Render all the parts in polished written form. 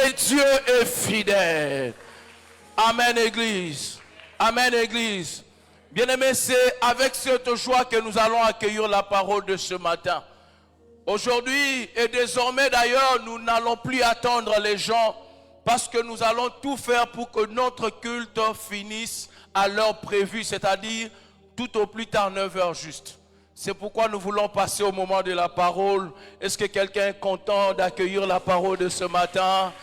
Et Dieu est fidèle. Amen, Église. Amen, Église. Bien-aimés, c'est avec cette joie que nous allons accueillir la parole de ce matin. Aujourd'hui et désormais d'ailleurs, nous n'allons plus attendre les gens parce que nous allons tout faire pour que notre culte finisse à l'heure prévue, c'est-à-dire tout au plus tard 9h juste. C'est pourquoi nous voulons passer au moment de la parole. Est-ce que quelqu'un est content d'accueillir la parole de ce matin?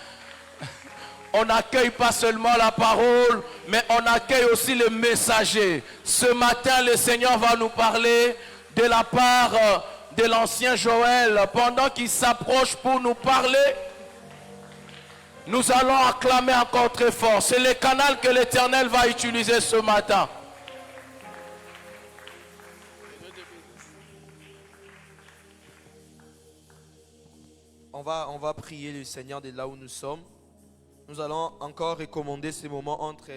On n'accueille pas seulement la parole, mais on accueille aussi le messager. Ce matin, le Seigneur va nous parler de la part de l'ancien Joël. Pendant qu'il s'approche pour nous parler, nous allons acclamer encore très fort. C'est le canal que l'Éternel va utiliser ce matin. On va prier le Seigneur de là où nous sommes. Nous allons encore recommander ces moments entre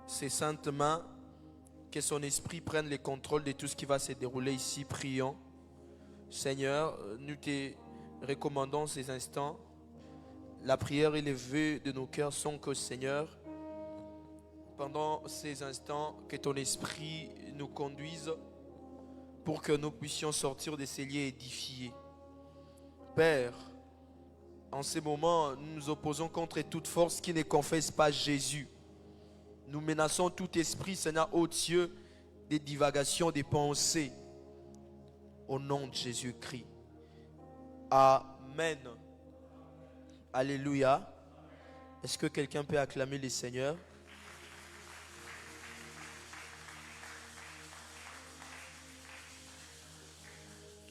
ses saintes mains. Que son esprit prenne le contrôle de tout ce qui va se dérouler ici. Prions. Seigneur, nous te recommandons ces instants. La prière et les vœux de nos cœurs sont que, Seigneur, pendant ces instants, que ton esprit nous conduise pour que nous puissions sortir de ces lieux édifiés. Père, en ces moments, nous nous opposons contre toute force qui ne confesse pas Jésus. Nous menaçons tout esprit, Seigneur, ô Dieu, des divagations, des pensées. Au nom de Jésus-Christ. Amen. Alléluia. Est-ce que quelqu'un peut acclamer le Seigneur?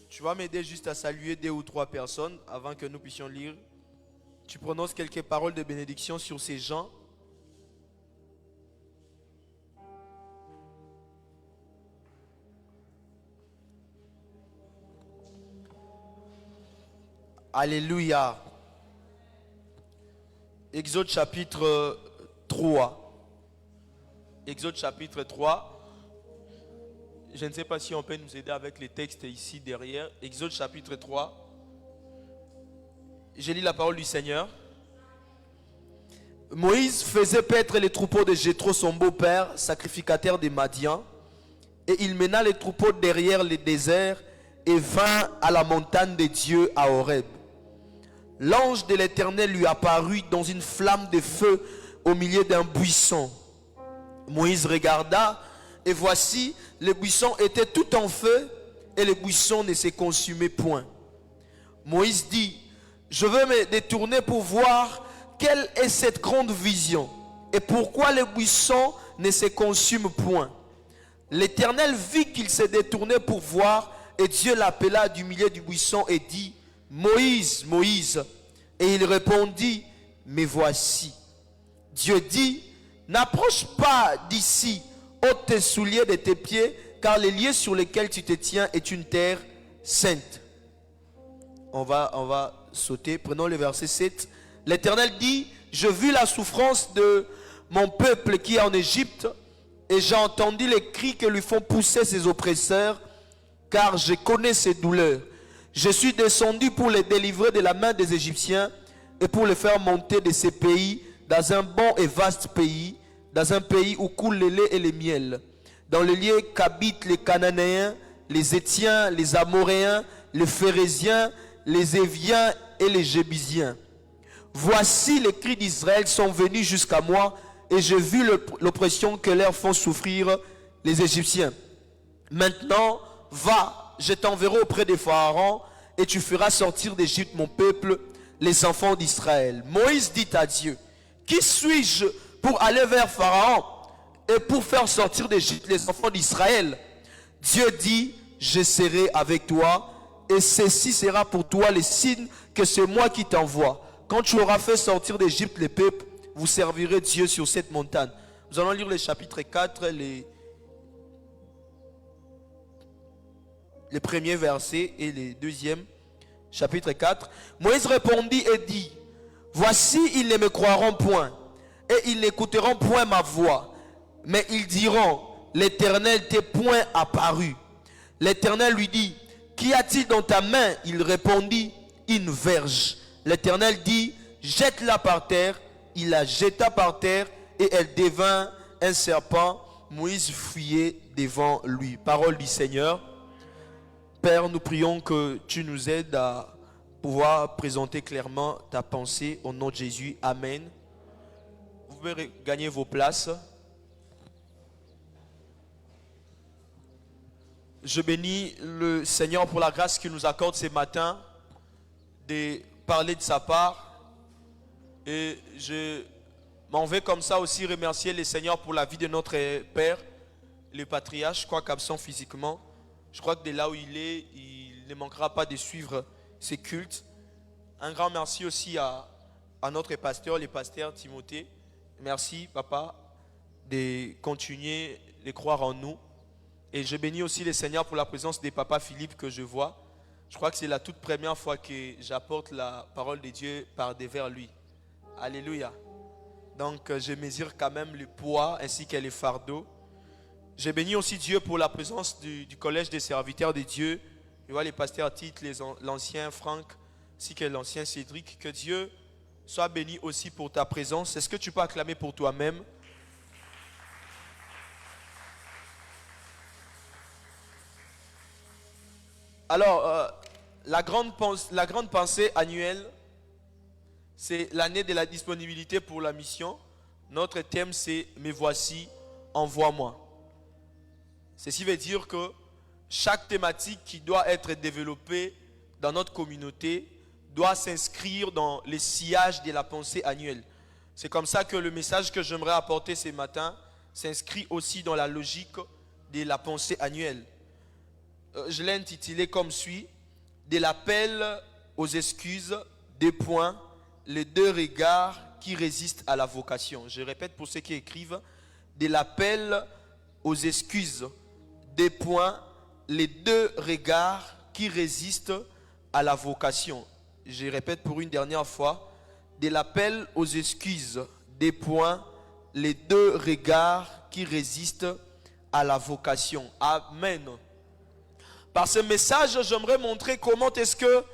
Tu vas m'aider juste à saluer 2 ou 3 personnes avant que nous puissions lire. Tu prononces quelques paroles de bénédiction sur ces gens. Alléluia. Exode chapitre 3. Exode chapitre 3. Je ne sais pas si on peut nous aider avec les textes ici derrière. Exode chapitre 3. Je lis la parole du Seigneur. Moïse faisait paître les troupeaux de Jéthro, son beau-père, sacrificateur des Madians. Et il mena les troupeaux derrière le désert et vint à la montagne de Dieu à Horeb. L'ange de l'Éternel lui apparut dans une flamme de feu au milieu d'un buisson. Moïse regarda et voici, le buisson était tout en feu et le buisson ne se consumait point. Moïse dit: je veux me détourner pour voir quelle est cette grande vision et pourquoi le buisson ne se consume point. L'Éternel vit qu'il se détournait pour voir et Dieu l'appela du milieu du buisson et dit: Moïse, Moïse. Et il répondit: me voici. Dieu dit: n'approche pas d'ici, ôte tes souliers de tes pieds, car les lieux sur lesquels tu te tiens est une terre sainte. On va sauter. Prenons le verset 7. L'Éternel dit: je vis la souffrance de mon peuple qui est en Égypte, et j'ai entendu les cris que lui font pousser ses oppresseurs, car je connais ses douleurs. Je suis descendu pour les délivrer de la main des Égyptiens et pour les faire monter de ces pays dans un bon et vaste pays, dans un pays où coule le lait et le miel, dans le lieu qu'habitent les Cananéens, les Étiens, les Amoréens, les Phérésiens, les Éviens et les Jébusiens. Voici les cris d'Israël sont venus jusqu'à moi et j'ai vu l'oppression que leur font souffrir les Égyptiens. Maintenant, va, je t'enverrai auprès des Pharaons et tu feras sortir d'Égypte mon peuple, les enfants d'Israël. Moïse dit à Dieu: qui suis-je pour aller vers Pharaon et pour faire sortir d'Égypte les enfants d'Israël? Dieu dit: je serai avec toi et ceci sera pour toi le signe que c'est moi qui t'envoie. Quand tu auras fait sortir d'Égypte les peuples, vous servirez Dieu sur cette montagne. Nous allons lire le chapitre 4, les premiers versets et les deuxièmes. Chapitre 4. Moïse répondit et dit: voici, ils ne me croiront point et ils n'écouteront point ma voix, mais ils diront: l'Éternel t'est point apparu. L'Éternel lui dit: qu'y a-t-il dans ta main? Il répondit: une verge. L'Éternel dit: jette-la par terre. Il la jeta par terre et elle devint un serpent. Moïse fuyait devant lui. Parole du Seigneur. Père, nous prions que tu nous aides à pouvoir présenter clairement ta pensée au nom de Jésus. Amen. Vous pouvez gagner vos places. Je bénis le Seigneur pour la grâce qu'il nous accorde ce matin de parler de sa part. Et je m'en vais comme ça aussi remercier le Seigneur pour la vie de notre Père, le patriarche, je crois qu'absent physiquement. Je crois que de là où il est, il ne manquera pas de suivre ses cultes. Un grand merci aussi à notre pasteur, le pasteur Timothée. Merci, papa, de continuer de croire en nous. Et je bénis aussi le Seigneur pour la présence de papa Philippe que je vois. Je crois que c'est la toute première fois que j'apporte la parole de Dieu par devers lui. Alléluia. Donc je mesure quand même le poids ainsi que les fardeaux. Je bénis aussi Dieu pour la présence du collège des serviteurs de Dieu. Je vois les pasteurs Tite, l'ancien Franck, ainsi que l'ancien Cédric. Que Dieu soit béni aussi pour ta présence. Est-ce que tu peux acclamer pour toi-même? Alors, la grande pensée annuelle, c'est l'année de la disponibilité pour la mission. Notre thème, c'est « Me voici, envoie-moi ». Ceci veut dire que chaque thématique qui doit être développée dans notre communauté doit s'inscrire dans le sillage de la pensée annuelle. C'est comme ça que le message que j'aimerais apporter ce matin s'inscrit aussi dans la logique de la pensée annuelle. Je l'ai intitulé comme suit: de l'appel aux excuses, deux points, les deux regards qui résistent à la vocation. Je répète pour ceux qui écrivent: de l'appel aux excuses, deux points, les deux regards qui résistent à la vocation. Je répète pour une dernière fois: de l'appel aux excuses, deux points, les deux regards qui résistent à la vocation. Amen. Par ce message, j'aimerais montrer comment est-ce que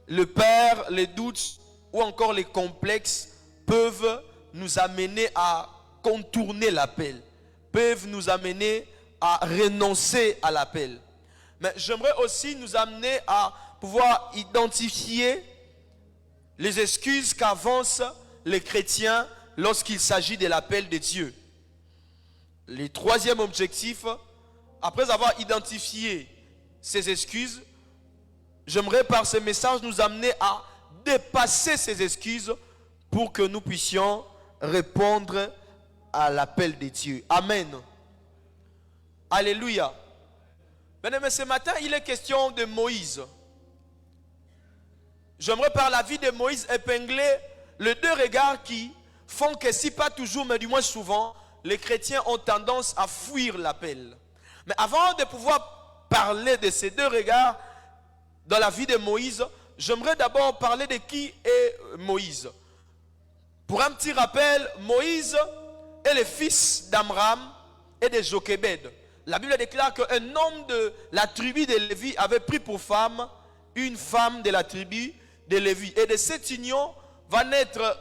le Père, les doutes ou encore les complexes peuvent nous amener à contourner l'appel, peuvent nous amener à renoncer à l'appel. Mais j'aimerais aussi nous amener à pouvoir identifier les excuses qu'avancent les chrétiens lorsqu'il s'agit de l'appel de Dieu. Le troisième objectif, après avoir identifié ces excuses, j'aimerais par ce message nous amener à dépasser ces excuses pour que nous puissions répondre à l'appel de Dieu. Amen. Alléluia. Bien-aimés, ce matin, il est question de Moïse. J'aimerais par la vie de Moïse épingler les deux regards qui font que, si pas toujours, mais du moins souvent, les chrétiens ont tendance à fuir l'appel. Mais avant de pouvoir parler de ces deux regards dans la vie de Moïse, j'aimerais d'abord parler de qui est Moïse. Pour un petit rappel, Moïse est le fils d'Amram et de Jochébed. La Bible déclare qu'un homme de la tribu de Lévi avait pris pour femme une femme de la tribu de Lévi. Et de cette union va naître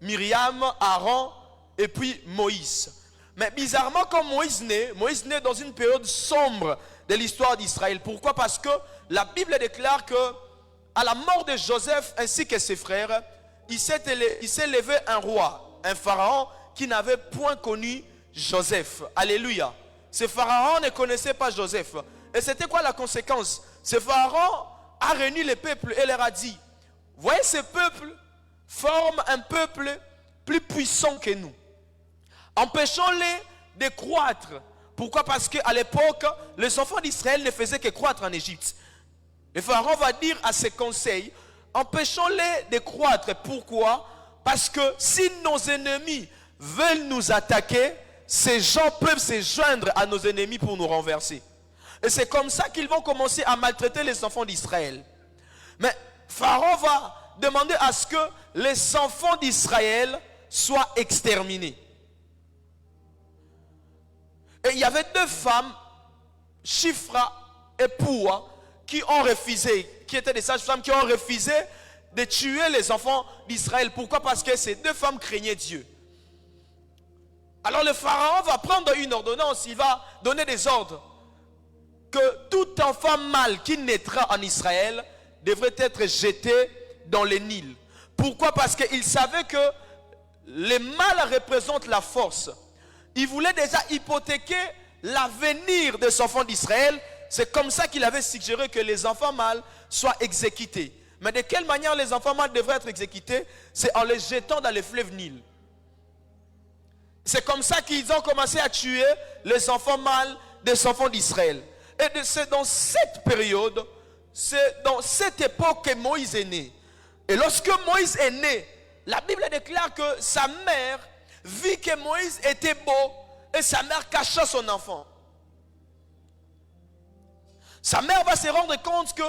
Myriam, Aaron et puis Moïse. Mais bizarrement, quand Moïse naît dans une période sombre de l'histoire d'Israël. Pourquoi? Parce que la Bible déclare que à la mort de Joseph ainsi que ses frères, il s'est levé un roi, un pharaon qui n'avait point connu Joseph. Alléluia. Ce pharaon ne connaissait pas Joseph. Et c'était quoi la conséquence? Ce pharaon a réuni les peuples et leur a dit: voyez, ce peuple forme un peuple plus puissant que nous. Empêchons-les de croître. Pourquoi? Parce qu'à l'époque, les enfants d'Israël ne faisaient que croître en Égypte. Le pharaon va dire à ses conseils: empêchons-les de croître. Pourquoi? Parce que si nos ennemis veulent nous attaquer, ces gens peuvent se joindre à nos ennemis pour nous renverser. Et c'est comme ça qu'ils vont commencer à maltraiter les enfants d'Israël. Mais Pharaon va demander à ce que les enfants d'Israël soient exterminés. Et il y avait deux femmes, Shifra et Poua, qui ont refusé, qui étaient des sages-femmes qui ont refusé de tuer les enfants d'Israël. Pourquoi? Parce que ces deux femmes craignaient Dieu. Alors le pharaon va prendre une ordonnance, il va donner des ordres que tout enfant mâle qui naîtra en Israël devrait être jeté dans le Nil. Pourquoi? Parce qu'il savait que les mâles représentent la force. Il voulait déjà hypothéquer l'avenir des enfants d'Israël. C'est comme ça qu'il avait suggéré que les enfants mâles soient exécutés. Mais de quelle manière les enfants mâles devraient être exécutés? C'est en les jetant dans le fleuve Nil. C'est comme ça qu'ils ont commencé à tuer les enfants mâles des enfants d'Israël. Et c'est dans cette période, c'est dans cette époque que Moïse est né. Et lorsque Moïse est né, la Bible déclare que sa mère vit que Moïse était beau et sa mère cacha son enfant. Sa mère va se rendre compte que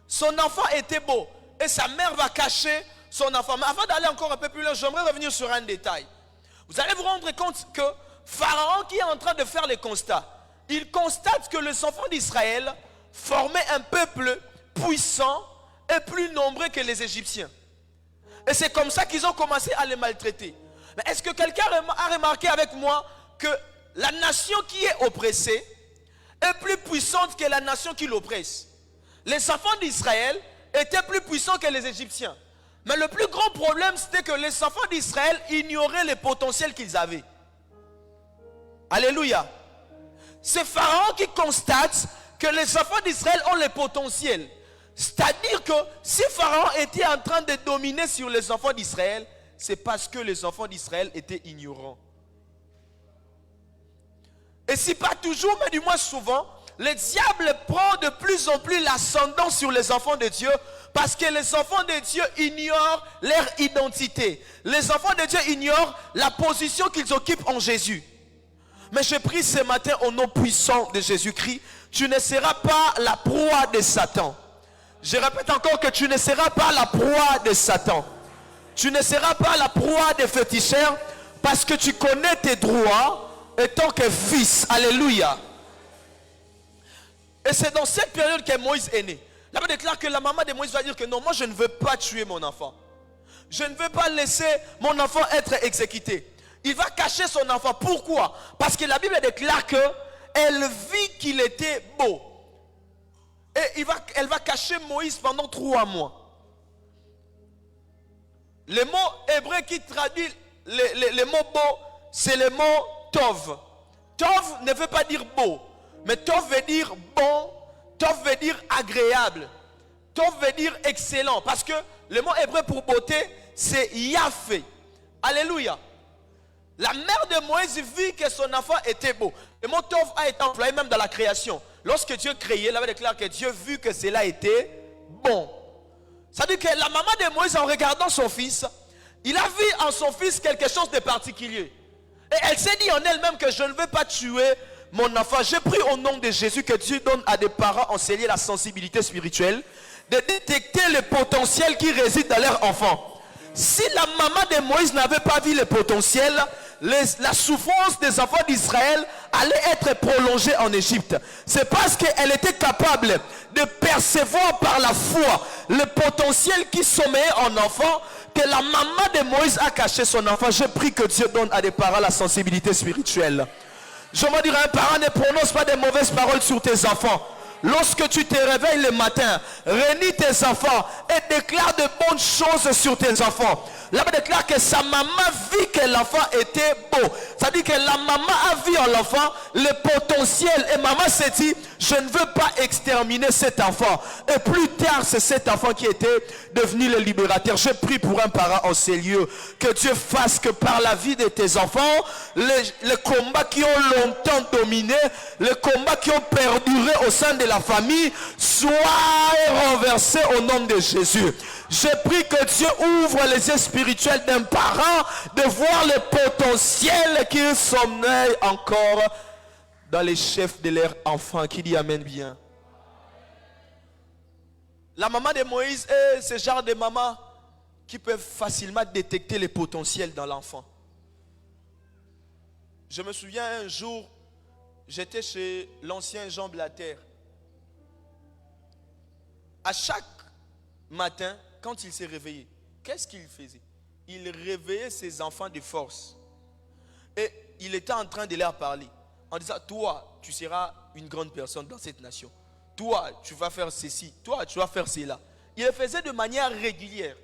son enfant était beau et sa mère va cacher son enfant. Mais avant d'aller encore un peu plus loin, j'aimerais revenir sur un détail. Vous allez vous rendre compte que Pharaon qui est en train de faire les constats, il constate que les enfants d'Israël formaient un peuple puissant et plus nombreux que les Égyptiens. Et c'est comme ça qu'ils ont commencé à les maltraiter. Mais est-ce que quelqu'un a remarqué avec moi que la nation qui est oppressée est plus puissante que la nation qui l'oppresse? Les enfants d'Israël étaient plus puissants que les Égyptiens. Mais le plus grand problème, c'était que les enfants d'Israël ignoraient le potentiel qu'ils avaient. Alléluia. C'est Pharaon qui constate que les enfants d'Israël ont le potentiel. C'est-à-dire que si Pharaon était en train de dominer sur les enfants d'Israël, c'est parce que les enfants d'Israël étaient ignorants. Et si pas toujours, mais du moins souvent, le diable prend de plus en plus l'ascendant sur les enfants de Dieu parce que les enfants de Dieu ignorent leur identité. Les enfants de Dieu ignorent la position qu'ils occupent en Jésus. Mais je prie ce matin au nom puissant de Jésus-Christ, tu ne seras pas la proie de Satan. Je répète encore que tu ne seras pas la proie de Satan. Tu ne seras pas la proie des féticheurs parce que tu connais tes droits en tant que fils. Alléluia. Et c'est dans cette période que Moïse est né. La Bible déclare que la maman de Moïse va dire que non, moi je ne veux pas tuer mon enfant. Je ne veux pas laisser mon enfant être exécuté. Il va cacher son enfant. Pourquoi? Parce que la Bible déclare qu'elle vit qu'il était beau. Et elle va cacher Moïse pendant 3 mois. Le mot hébreu qui traduit le mot beau, c'est le mot tov. Tov ne veut pas dire beau, mais tov veut dire bon, tov veut dire agréable, tov veut dire excellent. Parce que le mot hébreu pour beauté, c'est Yahvé. Alléluia. La mère de Moïse vit que son enfant était beau. Le mot tov a été employé même dans la création. Lorsque Dieu créait, il avait déclaré que Dieu vit que cela était bon. Ça veut dire que la maman de Moïse, en regardant son fils, il a vu en son fils quelque chose de particulier. Et elle s'est dit en elle-même que je ne veux pas tuer mon enfant. J'ai pris au nom de Jésus que Dieu donne à des parents enseignés la sensibilité spirituelle de détecter le potentiel qui réside dans leur enfant. Si la maman de Moïse n'avait pas vu le potentiel, la souffrance des enfants d'Israël allait être prolongée en Égypte. C'est parce qu'elle était capable de percevoir par la foi le potentiel qui sommeillait en enfant que la maman de Moïse a caché son enfant. Je prie que Dieu donne à des parents la sensibilité spirituelle. Je me dirais, un parent ne prononce pas de mauvaises paroles sur tes enfants. Lorsque tu te réveilles le matin, réunis tes enfants et déclare de bonnes choses sur tes enfants. La Bible déclare que sa maman vit que l'enfant était beau. Ça dit que la maman a vu en l'enfant le potentiel. Et maman s'est dit, je ne veux pas exterminer cet enfant. Et plus tard, c'est cet enfant qui était devenu le libérateur. Je prie pour un parent en ces lieux. Que Dieu fasse que par la vie de tes enfants, les combats qui ont longtemps dominé, les combats qui ont perduré au sein de la famille, soient renversés au nom de Jésus. Je prie que Dieu ouvre les yeux spirituels d'un parent de voir le potentiel qui sommeille encore dans les chefs de leurs enfants. Qui dit amen bien? La maman de Moïse est ce genre de maman qui peut facilement détecter le potentiel dans l'enfant. Je me souviens un jour, j'étais chez l'ancien Jean Blatter. À chaque matin, quand il s'est réveillé, qu'est-ce qu'il faisait? Il réveillait ses enfants de force. Et il était en train de leur parler. En disant, toi, tu seras une grande personne dans cette nation. Toi, tu vas faire ceci. Toi, tu vas faire cela. Il le faisait de manière régulière.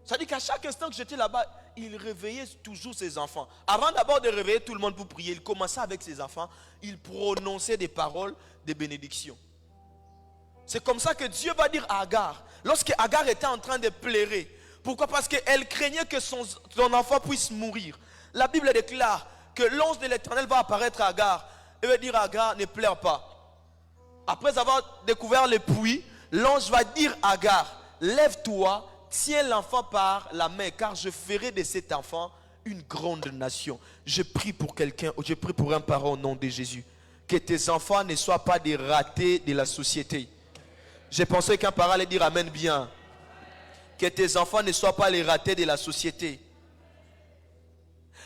C'est-à-dire qu'à chaque instant que j'étais là-bas, il réveillait toujours ses enfants. Avant d'abord de réveiller tout le monde pour prier, il commençait avec ses enfants. Il prononçait des paroles de bénédiction. C'est comme ça que Dieu va dire à Agar. Lorsque Agar était en train de pleurer. Pourquoi? Parce qu'elle craignait que son enfant puisse mourir. La Bible déclare que l'ange de l'Éternel va apparaître à Agar. Et va dire à Agar, ne pleure pas. Après avoir découvert le puits, l'ange va dire à Agar, lève-toi, tiens l'enfant par la main, car je ferai de cet enfant une grande nation. Je prie pour quelqu'un, je prie pour un parent au nom de Jésus. Que tes enfants ne soient pas des ratés de la société. J'ai pensé qu'un parent allait dire amen bien. Que tes enfants ne soient pas les ratés de la société.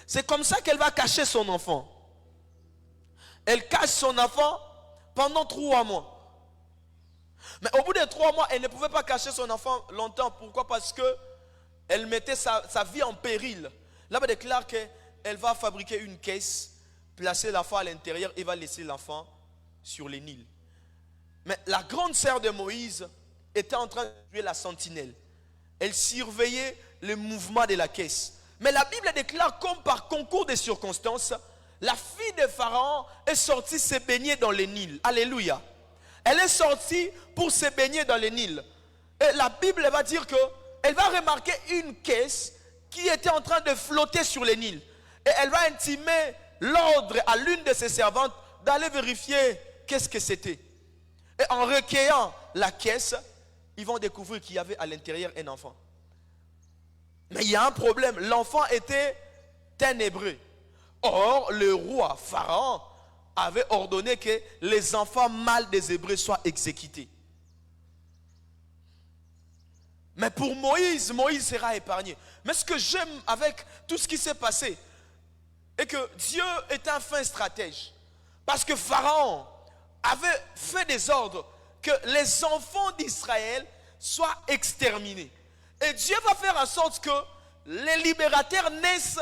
C'est comme ça qu'elle va cacher son enfant. Elle cache son enfant pendant 3 mois. Mais au bout de 3 mois, elle ne pouvait pas cacher son enfant longtemps. Pourquoi? Parce que elle mettait sa vie en péril. Là-bas, elle déclare qu'elle va fabriquer une caisse, placer l'enfant à l'intérieur et va laisser l'enfant sur le Nil. Mais la grande sœur de Moïse était en train de jouer la sentinelle. Elle surveillait le mouvement de la caisse. Mais la Bible déclare comme par concours de circonstances, la fille de Pharaon est sortie se baigner dans le Nil. Alléluia. Elle est sortie pour se baigner dans le Nil. Et la Bible va dire qu'elle va remarquer une caisse qui était en train de flotter sur le Nil. Et elle va intimer l'ordre à l'une de ses servantes d'aller vérifier qu'est-ce que c'était. Et en recueillant la caisse, ils vont découvrir qu'il y avait à l'intérieur un enfant. Mais il y a un problème. L'enfant était un Hébreu. Or, le roi Pharaon avait ordonné que les enfants mâles des Hébreux soient exécutés. Mais pour Moïse, Moïse sera épargné. Mais ce que j'aime avec tout ce qui s'est passé, est que Dieu est un fin stratège. Parce que Pharaon avait fait des ordres que les enfants d'Israël soient exterminés. Et Dieu va faire en sorte que les libérateurs naissent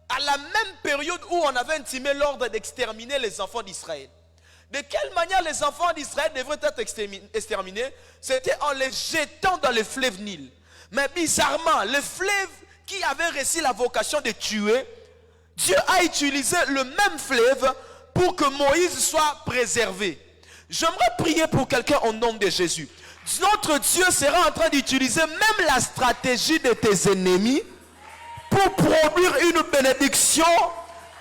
à la même période où on avait intimé l'ordre d'exterminer les enfants d'Israël. De quelle manière les enfants d'Israël devraient être exterminés? C'était en les jetant dans le fleuve Nil. Mais bizarrement, le fleuve qui avait reçu la vocation de tuer, Dieu a utilisé le même fleuve pour que Moïse soit préservé. J'aimerais prier pour quelqu'un au nom de Jésus. Notre Dieu sera en train d'utiliser même la stratégie de tes ennemis pour produire une bénédiction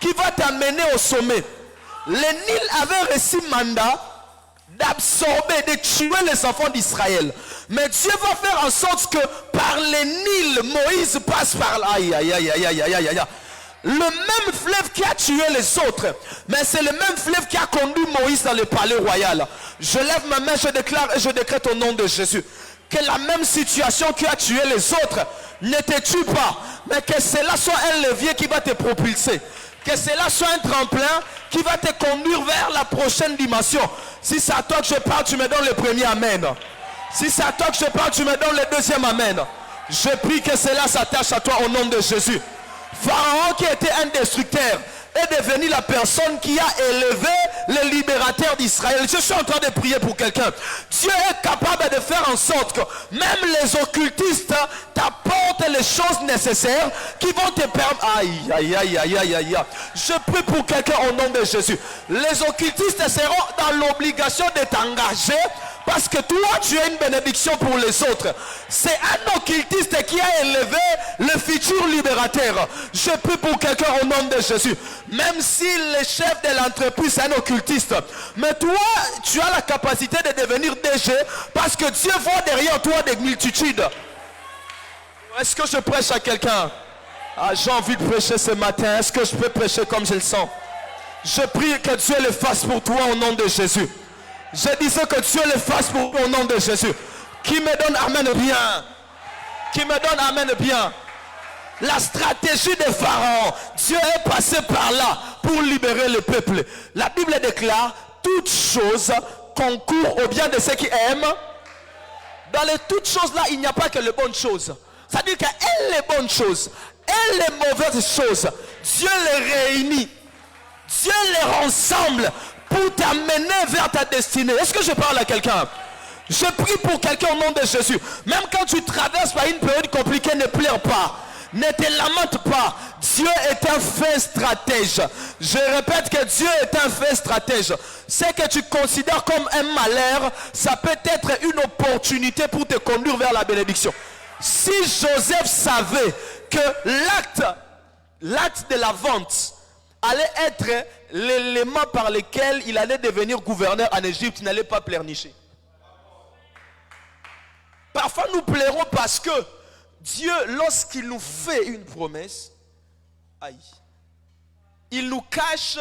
qui va t'amener au sommet. Le Nil avait reçu mandat d'absorber, de tuer les enfants d'Israël. Mais Dieu va faire en sorte que par le Nil, Moïse passe par là. Aïe, aïe, aïe, aïe, aïe, aïe, aïe. Le même fleuve qui a tué les autres, mais c'est le même fleuve qui a conduit Moïse dans le palais royal. Je lève ma main, je déclare et je décrète au nom de Jésus que la même situation qui a tué les autres ne te tue pas, mais que cela soit un levier qui va te propulser, que cela soit un tremplin qui va te conduire vers la prochaine dimension. Si c'est à toi que je parle, tu me donnes le premier amen. Si c'est à toi que je parle, tu me donnes le deuxième amen. Je prie que cela s'attache à toi au nom de Jésus. Pharaon, qui était un destructeur, est devenu la personne qui a élevé les libérateurs d'Israël. Je suis en train de prier pour quelqu'un. Dieu est capable de faire en sorte que même les occultistes t'apportent les choses nécessaires qui vont te permettre. Aïe, aïe, aïe, aïe, aïe, aïe. Je prie pour quelqu'un au nom de Jésus. Les occultistes seront dans l'obligation de t'engager parce que toi, tu es une bénédiction pour les autres. C'est un occultiste qui a élevé le futur libérateur. Je prie pour quelqu'un au nom de Jésus. Même si le chef de l'entreprise est un occultiste, mais toi, tu as la capacité de devenir DG parce que Dieu voit derrière toi des multitudes. Est-ce que je prêche à quelqu'un? J'ai envie de prêcher ce matin. Est-ce que je peux prêcher comme je le sens? Je prie que Dieu le fasse pour toi au nom de Jésus. Je disais que Dieu le fasse pour toi au nom de Jésus. Qui me donne amen bien? Qui me donne amen bien? La stratégie de Pharaon, Dieu est passé par là pour libérer le peuple. La Bible déclare, toutes choses concourent au bien de ceux qui aiment. Dans les toutes choses là, il n'y a pas que les bonnes choses. C'est-à-dire que les bonnes choses et les mauvaises choses, Dieu les réunit. Dieu les rassemble pour t'amener vers ta destinée. Est-ce que je parle à quelqu'un? Je prie pour quelqu'un au nom de Jésus. Même quand tu traverses par une période compliquée, ne pleure pas. Ne te lamente pas. Dieu est un fin stratège. Je répète que Dieu est un fin stratège. Ce que tu considères comme un malheur, ça peut être une opportunité pour te conduire vers la bénédiction. Si Joseph savait que l'acte de la vente allait être l'élément par lequel il allait devenir gouverneur en Égypte, il n'allait pas pleurnicher. Parfois nous pleurons parce que Dieu, lorsqu'il nous fait une promesse, il nous cache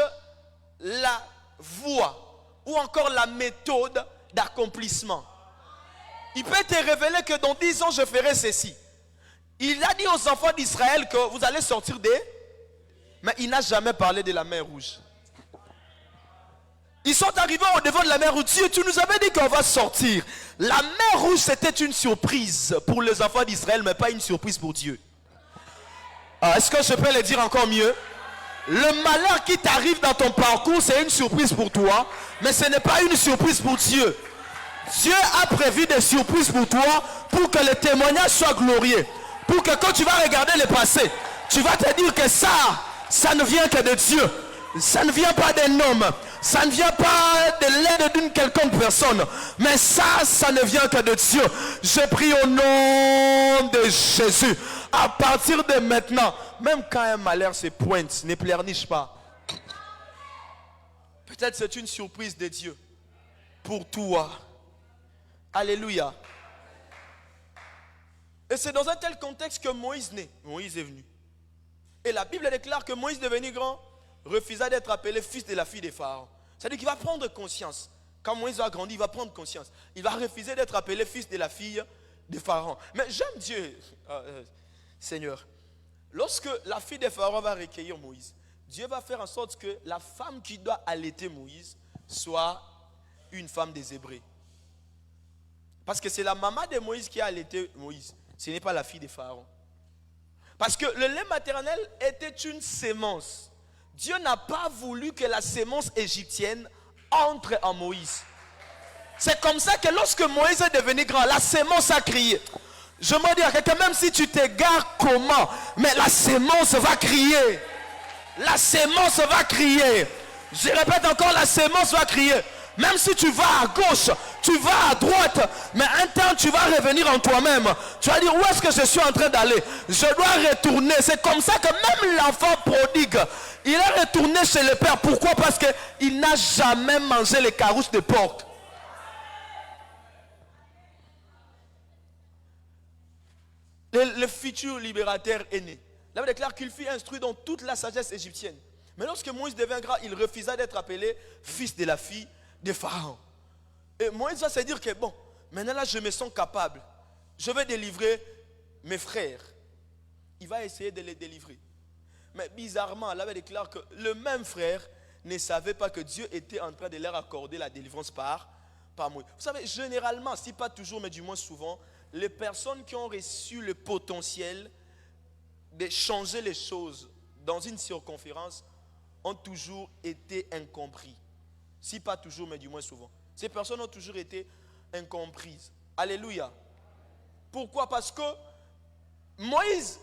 la voie ou encore la méthode d'accomplissement. Il peut te révéler que dans 10 ans je ferai ceci. Il a dit aux enfants d'Israël que vous allez sortir des... Mais il n'a jamais parlé de la mer Rouge. Ils sont arrivés au devant de la mer Rouge. Dieu, tu nous avais dit qu'on va sortir. La mer Rouge, c'était une surprise pour les enfants d'Israël, mais pas une surprise pour Dieu. Est-ce que je peux le dire encore mieux? Le malheur qui t'arrive dans ton parcours, c'est une surprise pour toi, mais ce n'est pas une surprise pour Dieu. Dieu a prévu des surprises pour toi, pour que le témoignage soit glorieux. Pour que quand tu vas regarder le passé, tu vas te dire que ça ne vient que de Dieu. Ça ne vient pas d'un homme. Ça ne vient pas de l'aide d'une quelconque personne. Mais ça ne vient que de Dieu. Je prie au nom de Jésus. À partir de maintenant, même quand un malheur se pointe, ne pleurniche pas. Peut-être c'est une surprise de Dieu pour toi. Alléluia. Et c'est dans un tel contexte que Moïse naît. Moïse est venu. Et la Bible déclare que Moïse, devenu grand, refusa d'être appelé fils de la fille des pharaons. C'est-à-dire qu'il va prendre conscience. Quand Moïse va grandir, il va prendre conscience. Il va refuser d'être appelé fils de la fille des pharaons. Mais j'aime Dieu, Seigneur. Lorsque la fille des pharaons va recueillir Moïse, Dieu va faire en sorte que la femme qui doit allaiter Moïse soit une femme des Hébreux. Parce que c'est la maman de Moïse qui a allaité Moïse. Ce n'est pas la fille des pharaons. Parce que le lait maternel était une sémence. Dieu n'a pas voulu que la sémence égyptienne entre en Moïse. C'est comme ça que lorsque Moïse est devenu grand, la sémence a crié. Je me dis à quelqu'un, même si tu t'égares comment, mais la sémence va crier. La sémence va crier. Je répète encore, la sémence va crier. Même si tu vas à gauche, tu vas à droite, mais un temps tu vas revenir en toi-même. Tu vas dire, où est-ce que je suis en train d'aller? Je dois retourner. C'est comme ça que même l'enfant prodigue, il est retourné chez le père. Pourquoi? Parce qu'il n'a jamais mangé les carousses de porc. Le futur libérateur est né. La Bible déclare qu'il fut instruit dans toute la sagesse égyptienne. Mais lorsque Moïse devint grand, il refusa d'être appelé fils de la fille des pharaons. Et Moïse va se dire que bon, maintenant là je me sens capable. Je vais délivrer mes frères. Il va essayer de les délivrer. Mais bizarrement, la Bible déclare que le même frère ne savait pas que Dieu était en train de leur accorder la délivrance par Moïse. Vous savez, généralement, si pas toujours, mais du moins souvent, les personnes qui ont reçu le potentiel de changer les choses dans une circonférence ont toujours été incompris. Si pas toujours, mais du moins souvent. Ces personnes ont toujours été incomprises. Alléluia. Pourquoi? Parce que Moïse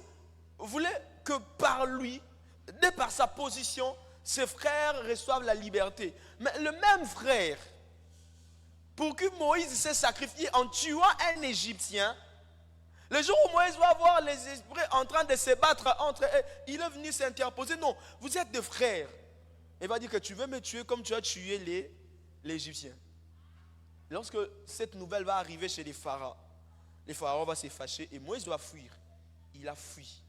voulait que par lui, de par sa position, ses frères reçoivent la liberté. Mais le même frère, pour que Moïse s'est sacrifié en tuant un Égyptien, le jour où Moïse va voir les esprits en train de se battre entre eux, il est venu s'interposer. Non, vous êtes des frères. Il va dire que tu veux me tuer comme tu as tué les Égyptiens. Lorsque cette nouvelle va arriver chez les pharaons vont se fâcher et Moïse doit fuir. Il a fui.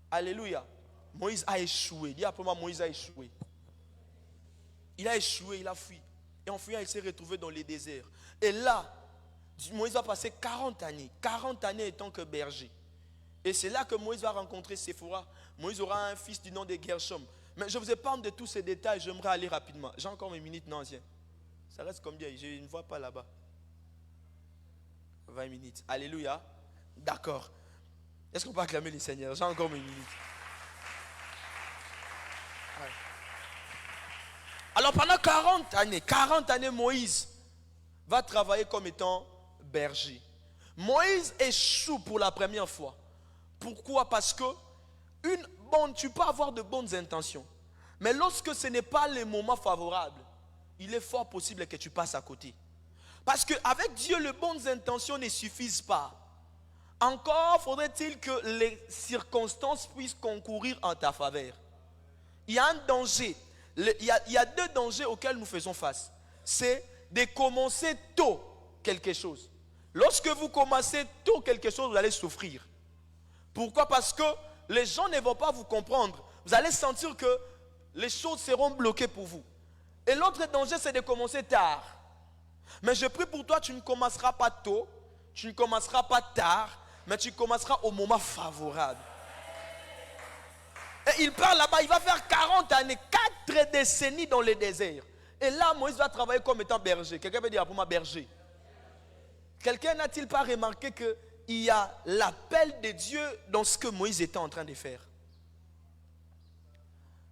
Alléluia. Moïse a échoué. Dis après moi, Moïse a échoué. Il a échoué, il a fui. Et en fuyant, il s'est retrouvé dans les déserts. Et là, Moïse va passer 40 années. 40 années étant que berger. Et c'est là que Moïse va rencontrer Séphora. Moïse aura un fils du nom de Gershom. Mais je vous épargne de tous ces détails, j'aimerais aller rapidement. J'ai encore mes minutes, non, tiens. Ça reste combien? Je ne vois pas là-bas. 20 minutes. Alléluia. D'accord. Est-ce qu'on peut acclamer le Seigneur? J'ai encore mes minutes. Ouais. Alors pendant 40 années, Moïse va travailler comme étant berger. Moïse échoue pour la première fois. Pourquoi? Parce que tu peux avoir de bonnes intentions. Mais lorsque ce n'est pas le moment favorable, il est fort possible que tu passes à côté. Parce qu'avec Dieu, les bonnes intentions ne suffisent pas. Encore faudrait-il que les circonstances puissent concourir en ta faveur. Il y a un danger. Il y a deux dangers auxquels nous faisons face. C'est de commencer tôt quelque chose. Lorsque vous commencez tôt quelque chose, vous allez souffrir. Pourquoi? Parce que les gens ne vont pas vous comprendre. Vous allez sentir que les choses seront bloquées pour vous. Et l'autre danger, c'est de commencer tard. Mais je prie pour toi, tu ne commenceras pas tôt, tu ne commenceras pas tard, mais tu commenceras au moment favorable. Et il parle là-bas, il va faire 40 années, 4 décennies dans le désert. Et là, Moïse va travailler comme étant berger. Quelqu'un veut dire pour moi berger? Quelqu'un n'a-t-il pas remarqué qu'il y a l'appel de Dieu dans ce que Moïse était en train de faire?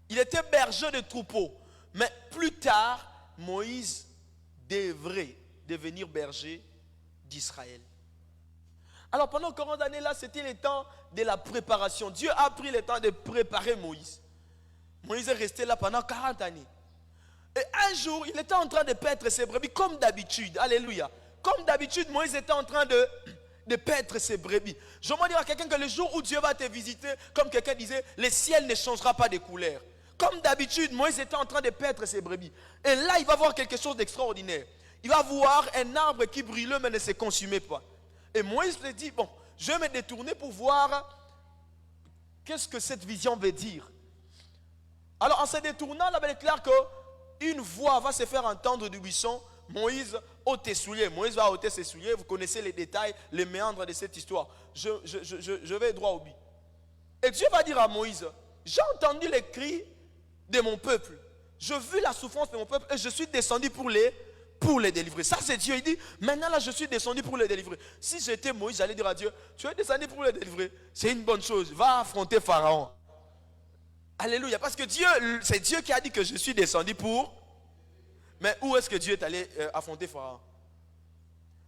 Il était berger de troupeaux. Mais plus tard, Moïse devrait devenir berger d'Israël. Alors pendant 40 années là, c'était le temps de la préparation. Dieu a pris le temps de préparer Moïse. Moïse est resté là pendant 40 années. Et un jour, il était en train de paître ses brebis comme d'habitude. Alléluia. Comme d'habitude, Moïse était en train de paître ses brebis. Je vais dire à quelqu'un que le jour où Dieu va te visiter, comme quelqu'un disait, le ciel ne changera pas de couleur. Comme d'habitude, Moïse était en train de paître ses brebis. Et là, il va voir quelque chose d'extraordinaire. Il va voir un arbre qui brûlait mais ne se consumait pas. Et Moïse se dit, bon, je vais me détourner pour voir qu'est-ce que cette vision veut dire. Alors en se détournant, là, il est clair qu'une voix va se faire entendre du buisson. Moïse ôte tes souliers. Moïse va ôter ses souliers. Vous connaissez les détails, les méandres de cette histoire. Je vais droit au but. Et Dieu va dire à Moïse, j'ai entendu les cris de mon peuple. J'ai vu la souffrance de mon peuple et je suis descendu pour les délivrer. Ça c'est Dieu. Il dit, maintenant là je suis descendu pour les délivrer. Si j'étais Moïse, j'allais dire à Dieu, tu es descendu pour les délivrer. C'est une bonne chose. Va affronter Pharaon. Alléluia. Parce que c'est Dieu qui a dit que je suis descendu pour... Mais où est-ce que Dieu est allé affronter Pharaon?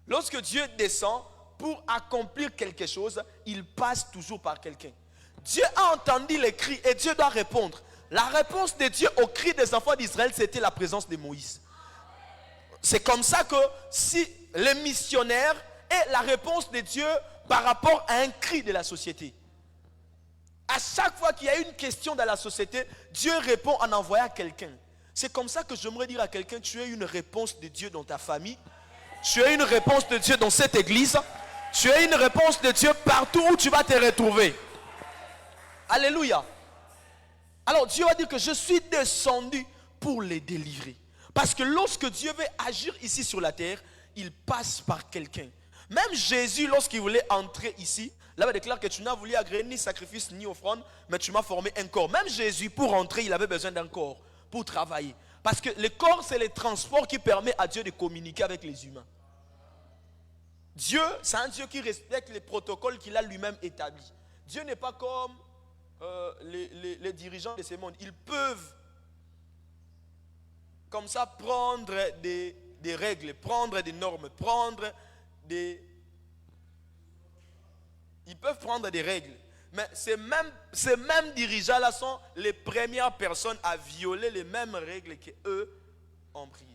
Lorsque Dieu descend pour accomplir quelque chose, il passe toujours par quelqu'un. Dieu a entendu les cris et Dieu doit répondre. La réponse de Dieu aux cris des enfants d'Israël, c'était la présence de Moïse. C'est comme ça que si les missionnaires est la réponse de Dieu par rapport à un cri de la société. À chaque fois qu'il y a une question dans la société, Dieu répond en envoyant quelqu'un. C'est comme ça que j'aimerais dire à quelqu'un, tu es une réponse de Dieu dans ta famille. Tu es une réponse de Dieu dans cette église. Tu es une réponse de Dieu partout où tu vas te retrouver. Alléluia. Alors Dieu va dire que je suis descendu pour les délivrer. Parce que lorsque Dieu veut agir ici sur la terre, il passe par quelqu'un. Même Jésus, lorsqu'il voulait entrer ici, là il déclare que tu n'as voulu agréer ni sacrifice ni offrande, mais tu m'as formé un corps. Même Jésus, pour entrer, il avait besoin d'un corps pour travailler. Parce que le corps, c'est le transport qui permet à Dieu de communiquer avec les humains. Dieu, c'est un Dieu qui respecte les protocoles qu'il a lui-même établis. Dieu n'est pas comme les dirigeants de ce monde. Ils peuvent comme ça prendre des règles, prendre des normes, ils peuvent prendre des règles. Mais ces mêmes dirigeants-là sont les premières personnes à violer les mêmes règles qu'eux ont prises.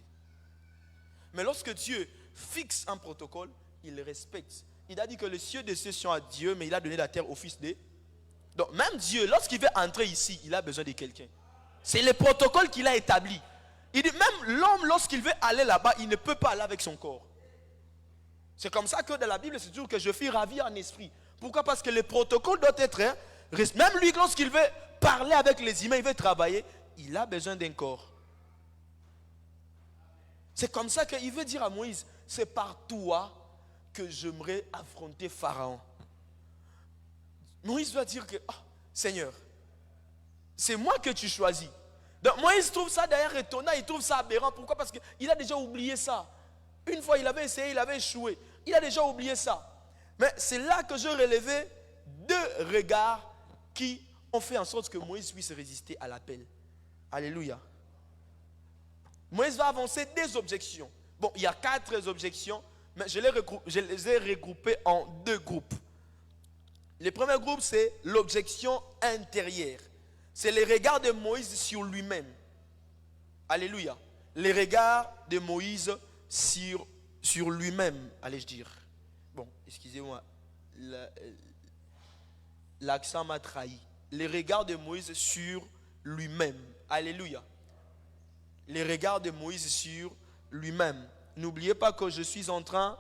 Mais lorsque Dieu fixe un protocole, il le respecte. Il a dit que les cieux des cieux sont à Dieu, mais il a donné la terre au Fils de... Donc même Dieu, lorsqu'il veut entrer ici, il a besoin de quelqu'un. C'est le protocole qu'il a établi. Il dit même l'homme, lorsqu'il veut aller là-bas, il ne peut pas aller avec son corps. C'est comme ça que dans la Bible, c'est toujours que je suis ravi en esprit. Pourquoi? Parce que le protocole doit être... Même lui, lorsqu'il veut parler avec les humains, il veut travailler, il a besoin d'un corps. C'est comme ça qu'il veut dire à Moïse, c'est par toi que j'aimerais affronter Pharaon. Moïse va dire que, oh, Seigneur, c'est moi que tu choisis. Donc Moïse trouve ça d'ailleurs étonnant, il trouve ça aberrant. Pourquoi? Parce qu'il a déjà oublié ça. Une fois il avait essayé, il avait échoué. Il a déjà oublié ça. Mais c'est là que je relevais 2 regards qui ont fait en sorte que Moïse puisse résister à l'appel. Alléluia. Moïse va avancer des objections. Bon, il y a 4 objections, mais je les ai regroupées en 2 groupes. Le premier groupe, c'est l'objection intérieure. C'est les regards de Moïse sur lui-même. Alléluia. Les regards de Moïse sur lui-même, allais-je dire. Bon, excusez-moi, l'accent m'a trahi. Les regards de Moïse sur lui-même. Alléluia. Les regards de Moïse sur lui-même. N'oubliez pas que je suis en train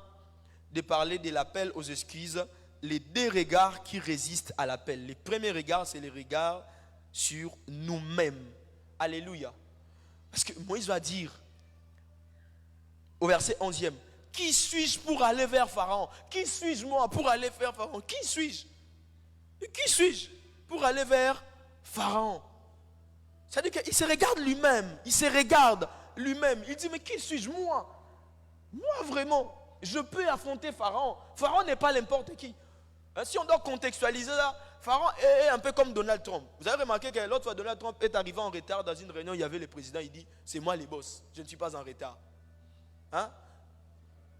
de parler de l'appel aux excuses. Les 2 regards qui résistent à l'appel. Les premiers regards, c'est les regards sur nous-mêmes. Alléluia. Parce que Moïse va dire, au verset 11e, qui suis-je pour aller vers Pharaon? Qui suis-je moi pour aller vers Pharaon? Qui suis-je? Qui suis-je pour aller vers Pharaon? C'est-à-dire qu'il se regarde lui-même. Il se regarde lui-même. Il dit, mais qui suis-je moi? Moi vraiment, je peux affronter Pharaon. Pharaon n'est pas n'importe qui. Si on doit contextualiser ça, Pharaon est un peu comme Donald Trump. Vous avez remarqué que l'autre fois, Donald Trump est arrivé en retard dans une réunion, il y avait le président, il dit, c'est moi le boss, je ne suis pas en retard. Hein?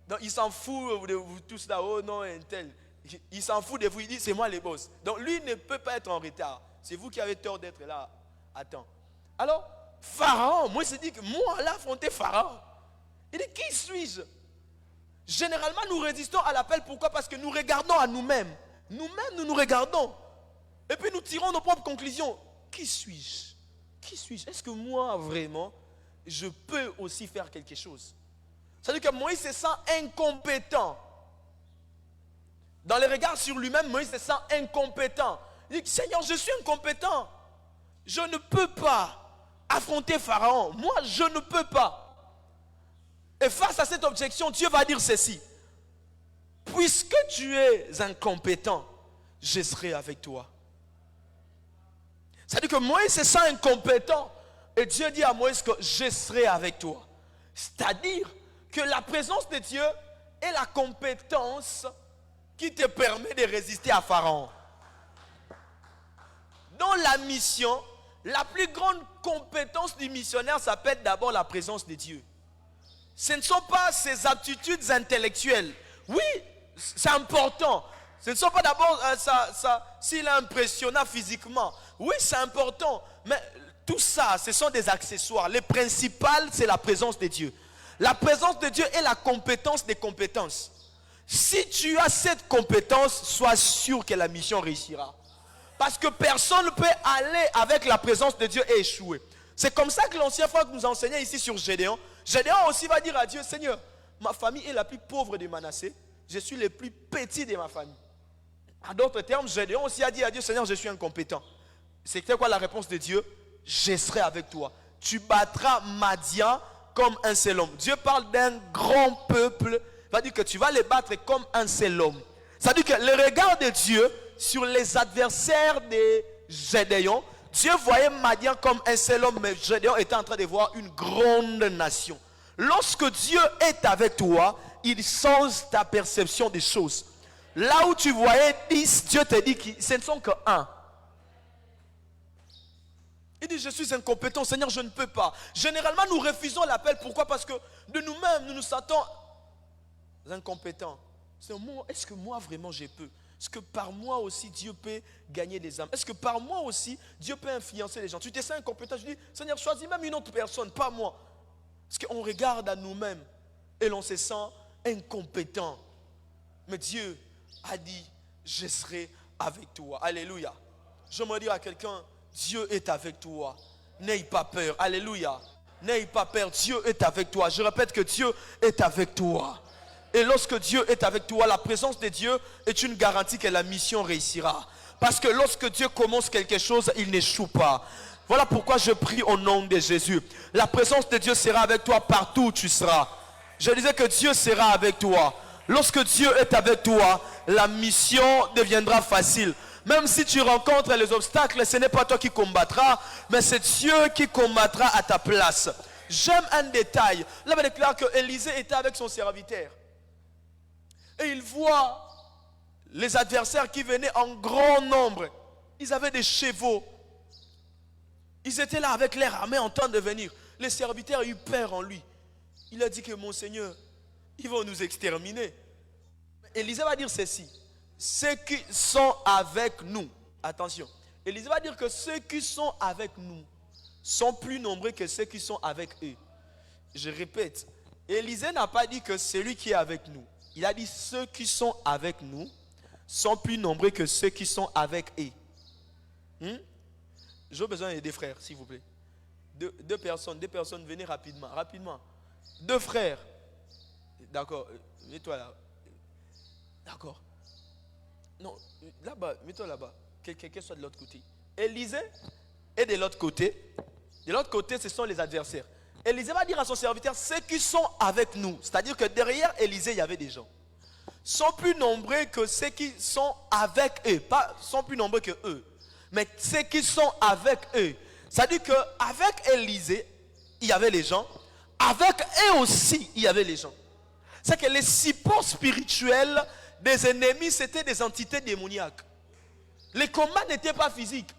Donc il s'en fout de vous tous là, oh non, un tel. Il s'en fout de vous, il dit, c'est moi le boss. Donc lui ne peut pas être en retard. C'est vous qui avez tort d'être là à temps. Alors, Pharaon, moi je dis que moi, là, affronter Pharaon. Il dit, qui suis-je? Généralement, nous résistons à l'appel. Pourquoi? Parce que nous regardons à nous-mêmes. Nous-mêmes, nous nous regardons. Et puis nous tirons nos propres conclusions. Qui suis-je? Qui suis-je? Est-ce que moi, vraiment, je peux aussi faire quelque chose? C'est-à-dire que Moïse se sent incompétent. Dans les regards sur lui-même, Moïse se sent incompétent. Il dit, Seigneur, je suis incompétent. Je ne peux pas affronter Pharaon. Moi, je ne peux pas. Et face à cette objection, Dieu va dire ceci. Puisque tu es incompétent, je serai avec toi. C'est-à-dire que Moïse se sent incompétent. Et Dieu dit à Moïse que je serai avec toi. C'est-à-dire que la présence de Dieu est la compétence qui te permet de résister à Pharaon. Dans la mission, la plus grande compétence du missionnaire s'appelle d'abord la présence de Dieu. Ce ne sont pas ses aptitudes intellectuelles. Oui, c'est important. Ce ne sont pas d'abord s'il est impressionnant physiquement. Oui, c'est important. Mais tout ça, ce sont des accessoires. Le principal, c'est la présence de Dieu. La présence de Dieu est la compétence des compétences. Si tu as cette compétence, sois sûr que la mission réussira. Parce que personne ne peut aller avec la présence de Dieu et échouer. C'est comme ça que l'ancien frère nous enseignait ici sur Gédéon. Gédéon aussi va dire à Dieu, Seigneur, ma famille est la plus pauvre de Manassé. Je suis le plus petit de ma famille. En d'autres termes, Gédéon aussi a dit à Dieu, Seigneur, je suis incompétent. C'était quoi la réponse de Dieu? Je serai avec toi. Tu battras Madian comme un seul homme. Dieu parle d'un grand peuple. Il va dire que tu vas les battre comme un seul homme. C'est-à-dire que le regard de Dieu sur les adversaires de Gédéon, Dieu voyait Madian comme un seul homme, mais Gédéon était en train de voir une grande nation. Lorsque Dieu est avec toi, il change ta perception des choses. Là où tu voyais 10, Dieu te dit que ce ne sont que 1. Il dit, je suis incompétent, Seigneur, je ne peux pas. Généralement, nous refusons l'appel. Pourquoi? Parce que de nous-mêmes, nous nous sentons incompétents. Est-ce que moi, vraiment, je peux? Est-ce que par moi aussi, Dieu peut gagner des âmes? Est-ce que par moi aussi, Dieu peut influencer les gens? Tu te sens incompétent, je dis, Seigneur, choisis même une autre personne, pas moi. Parce qu'on regarde à nous-mêmes et l'on se sent incompétent. Mais Dieu a dit, je serai avec toi. Alléluia. Je me dis à quelqu'un, Dieu est avec toi. N'aie pas peur. Alléluia. N'aie pas peur. Dieu est avec toi. Je répète que Dieu est avec toi. Et lorsque Dieu est avec toi, la présence de Dieu est une garantie que la mission réussira. Parce que lorsque Dieu commence quelque chose, il n'échoue pas. Voilà pourquoi je prie au nom de Jésus. La présence de Dieu sera avec toi partout où tu seras. Je disais que Dieu sera avec toi. Lorsque Dieu est avec toi, la mission deviendra facile. Même si tu rencontres les obstacles, ce n'est pas toi qui combattras, mais c'est Dieu qui combattra à ta place. J'aime un détail. Là, on déclare que Élisée était avec son serviteur. Et il voit les adversaires qui venaient en grand nombre. Ils avaient des chevaux. Ils étaient là avec leur armée en train de venir. Les serviteurs ont eu peur en lui. Il a dit que mon Seigneur, ils vont nous exterminer. Élisée va dire ceci. Ceux qui sont avec nous, attention, Élisée va dire que ceux qui sont avec nous sont plus nombreux que ceux qui sont avec eux. Je répète, Élisée n'a pas dit que celui qui est avec nous. Il a dit ceux qui sont avec nous sont plus nombreux que ceux qui sont avec eux. J'ai besoin des frères, s'il vous plaît. Deux personnes, venez rapidement. Deux frères. D'accord, mets-toi là. D'accord. Non, là-bas, mets-toi là-bas. Quelqu'un soit de l'autre côté. Élisée est de l'autre côté. De l'autre côté, ce sont les adversaires. Élisée va dire à son serviteur, ceux qui sont avec nous, c'est-à-dire que derrière Élisée, il y avait des gens, sont plus nombreux que ceux qui sont avec eux. Pas sont plus nombreux que eux, mais ceux qui sont avec eux. C'est-à-dire qu'avec Élisée, il y avait les gens. Avec eux aussi, il y avait les gens. C'est que les supports spirituels des ennemis, c'était des entités démoniaques. Les combats n'étaient pas physiques.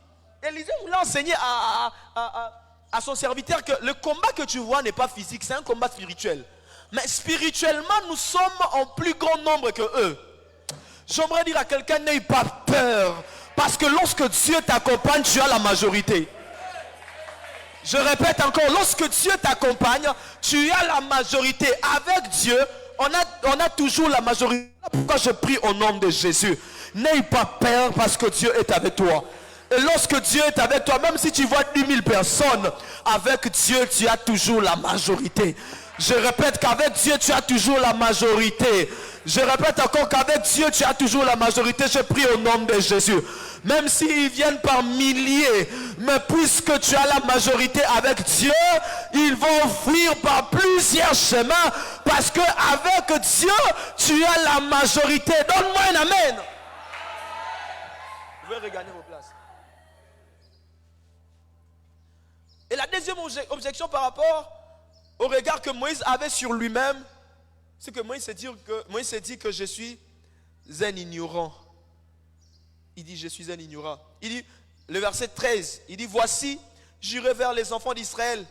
Élisée voulait enseigner à son serviteur que le combat que tu vois n'est pas physique, c'est un combat spirituel. Mais spirituellement, nous sommes en plus grand nombre que eux. J'aimerais dire à quelqu'un, n'aie pas peur. Parce que lorsque Dieu t'accompagne, tu as la majorité. Je répète encore, lorsque Dieu t'accompagne, tu as la majorité. Avec Dieu, on a toujours la majorité. Pourquoi je prie au nom de Jésus? N'aie pas peur parce que Dieu est avec toi. Et lorsque Dieu est avec toi, même si tu vois 10 000 personnes, avec Dieu, tu as toujours la majorité. Je répète qu'avec Dieu, tu as toujours la majorité. Je répète encore qu'avec Dieu, tu as toujours la majorité. Je prie au nom de Jésus. Même s'ils viennent par milliers, mais puisque tu as la majorité avec Dieu, ils vont fuir par plusieurs chemins. Parce qu'avec Dieu, tu as la majorité. Donne-moi un amen. Vous pouvez regagner vos places. Et la deuxième objection par rapport au regard que Moïse avait sur lui-même, c'est que Moïse s'est dit que je suis un ignorant. Il dit, je suis un ignorant. Il dit, le verset 13, il dit, voici, j'irai vers les enfants d'Israël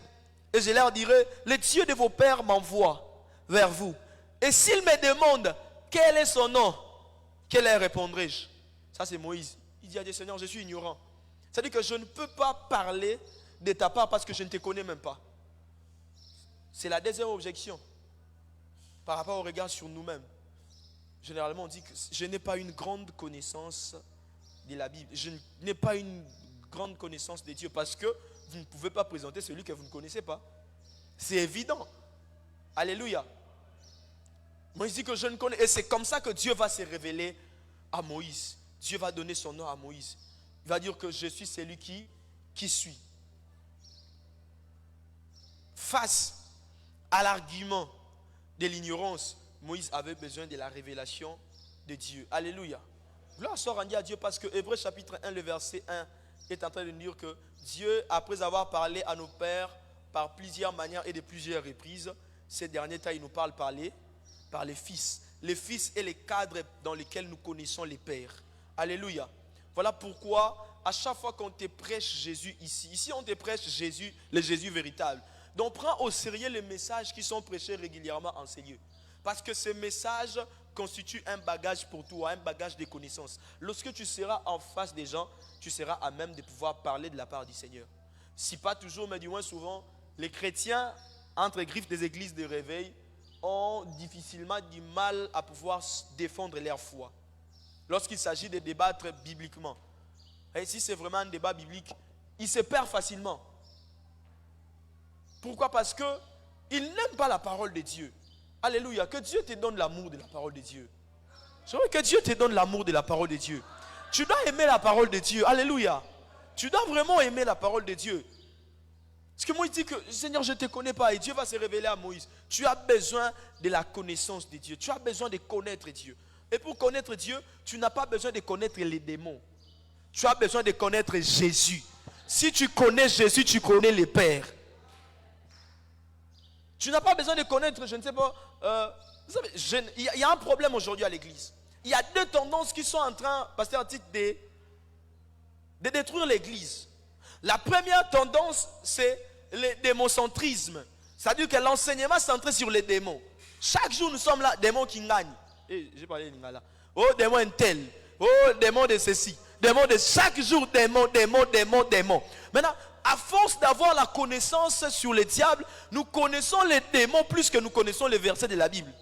et je leur dirai, le Dieu de vos pères m'envoie vers vous. Et s'ils me demandent, quel est son nom, que leur répondrai-je? Ça c'est Moïse. Il dit à Dieu, Seigneur, je suis ignorant. C'est-à-dire que je ne peux pas parler de ta part parce que je ne te connais même pas. C'est la deuxième objection par rapport au regard sur nous-mêmes. Généralement, on dit que je n'ai pas une grande connaissance de la Bible. Je n'ai pas une grande connaissance de Dieu parce que vous ne pouvez pas présenter celui que vous ne connaissez pas. C'est évident. Alléluia. Moïse dit que je ne connais. Et c'est comme ça que Dieu va se révéler à Moïse. Dieu va donner son nom à Moïse. Il va dire que je suis celui qui suis. Face à l'argument de l'ignorance, Moïse avait besoin de la révélation de Dieu. Alléluia. Gloire soit rendue à Dieu parce que Hébreux chapitre 1, le verset 1 est en train de dire que Dieu, après avoir parlé à nos pères par plusieurs manières et de plusieurs reprises, ces derniers temps, il nous parle par les fils. Les fils est le cadre dans lequel nous connaissons les pères. Alléluia. Voilà pourquoi à chaque fois qu'on te prêche Jésus ici on te prêche Jésus, le Jésus véritable. Donc prends au sérieux les messages qui sont prêchés régulièrement en ces lieux. Parce que ces messages constituent un bagage pour toi, un bagage de connaissances. Lorsque tu seras en face des gens, tu seras à même de pouvoir parler de la part du Seigneur. Si pas toujours, mais du moins souvent, les chrétiens, entre griffes des églises de réveil, ont difficilement du mal à pouvoir défendre leur foi. Lorsqu'il s'agit de débattre bibliquement. Et si c'est vraiment un débat biblique, il se perd facilement. Pourquoi? Parce qu'ils n'aiment pas la parole de Dieu. Alléluia. Que Dieu te donne l'amour de la parole de Dieu. Je veux que Dieu te donne l'amour de la parole de Dieu. Tu dois aimer la parole de Dieu. Alléluia. Tu dois vraiment aimer la parole de Dieu. Parce que Moïse dit que Seigneur, je ne te connais pas. Et Dieu va se révéler à Moïse. Tu as besoin de la connaissance de Dieu. Tu as besoin de connaître Dieu. Et pour connaître Dieu, tu n'as pas besoin de connaître les démons. Tu as besoin de connaître Jésus. Si tu connais Jésus, tu connais les pères. Tu n'as pas besoin de connaître, je ne sais pas, Vous savez, il y a un problème aujourd'hui à l'église. Il y a deux tendances qui sont en train, pasteur Tite, de détruire l'église. La première tendance, c'est le démoncentrisme. C'est-à-dire que l'enseignement centré sur les démons. Chaque jour, nous sommes là, démons qui gagnent. J'ai parlé de là. Oh, démon un tel. Oh, démon de ceci. Démon de chaque jour, démon. Maintenant, à force d'avoir la connaissance sur les diables, nous connaissons les démons plus que nous connaissons les versets de la Bible.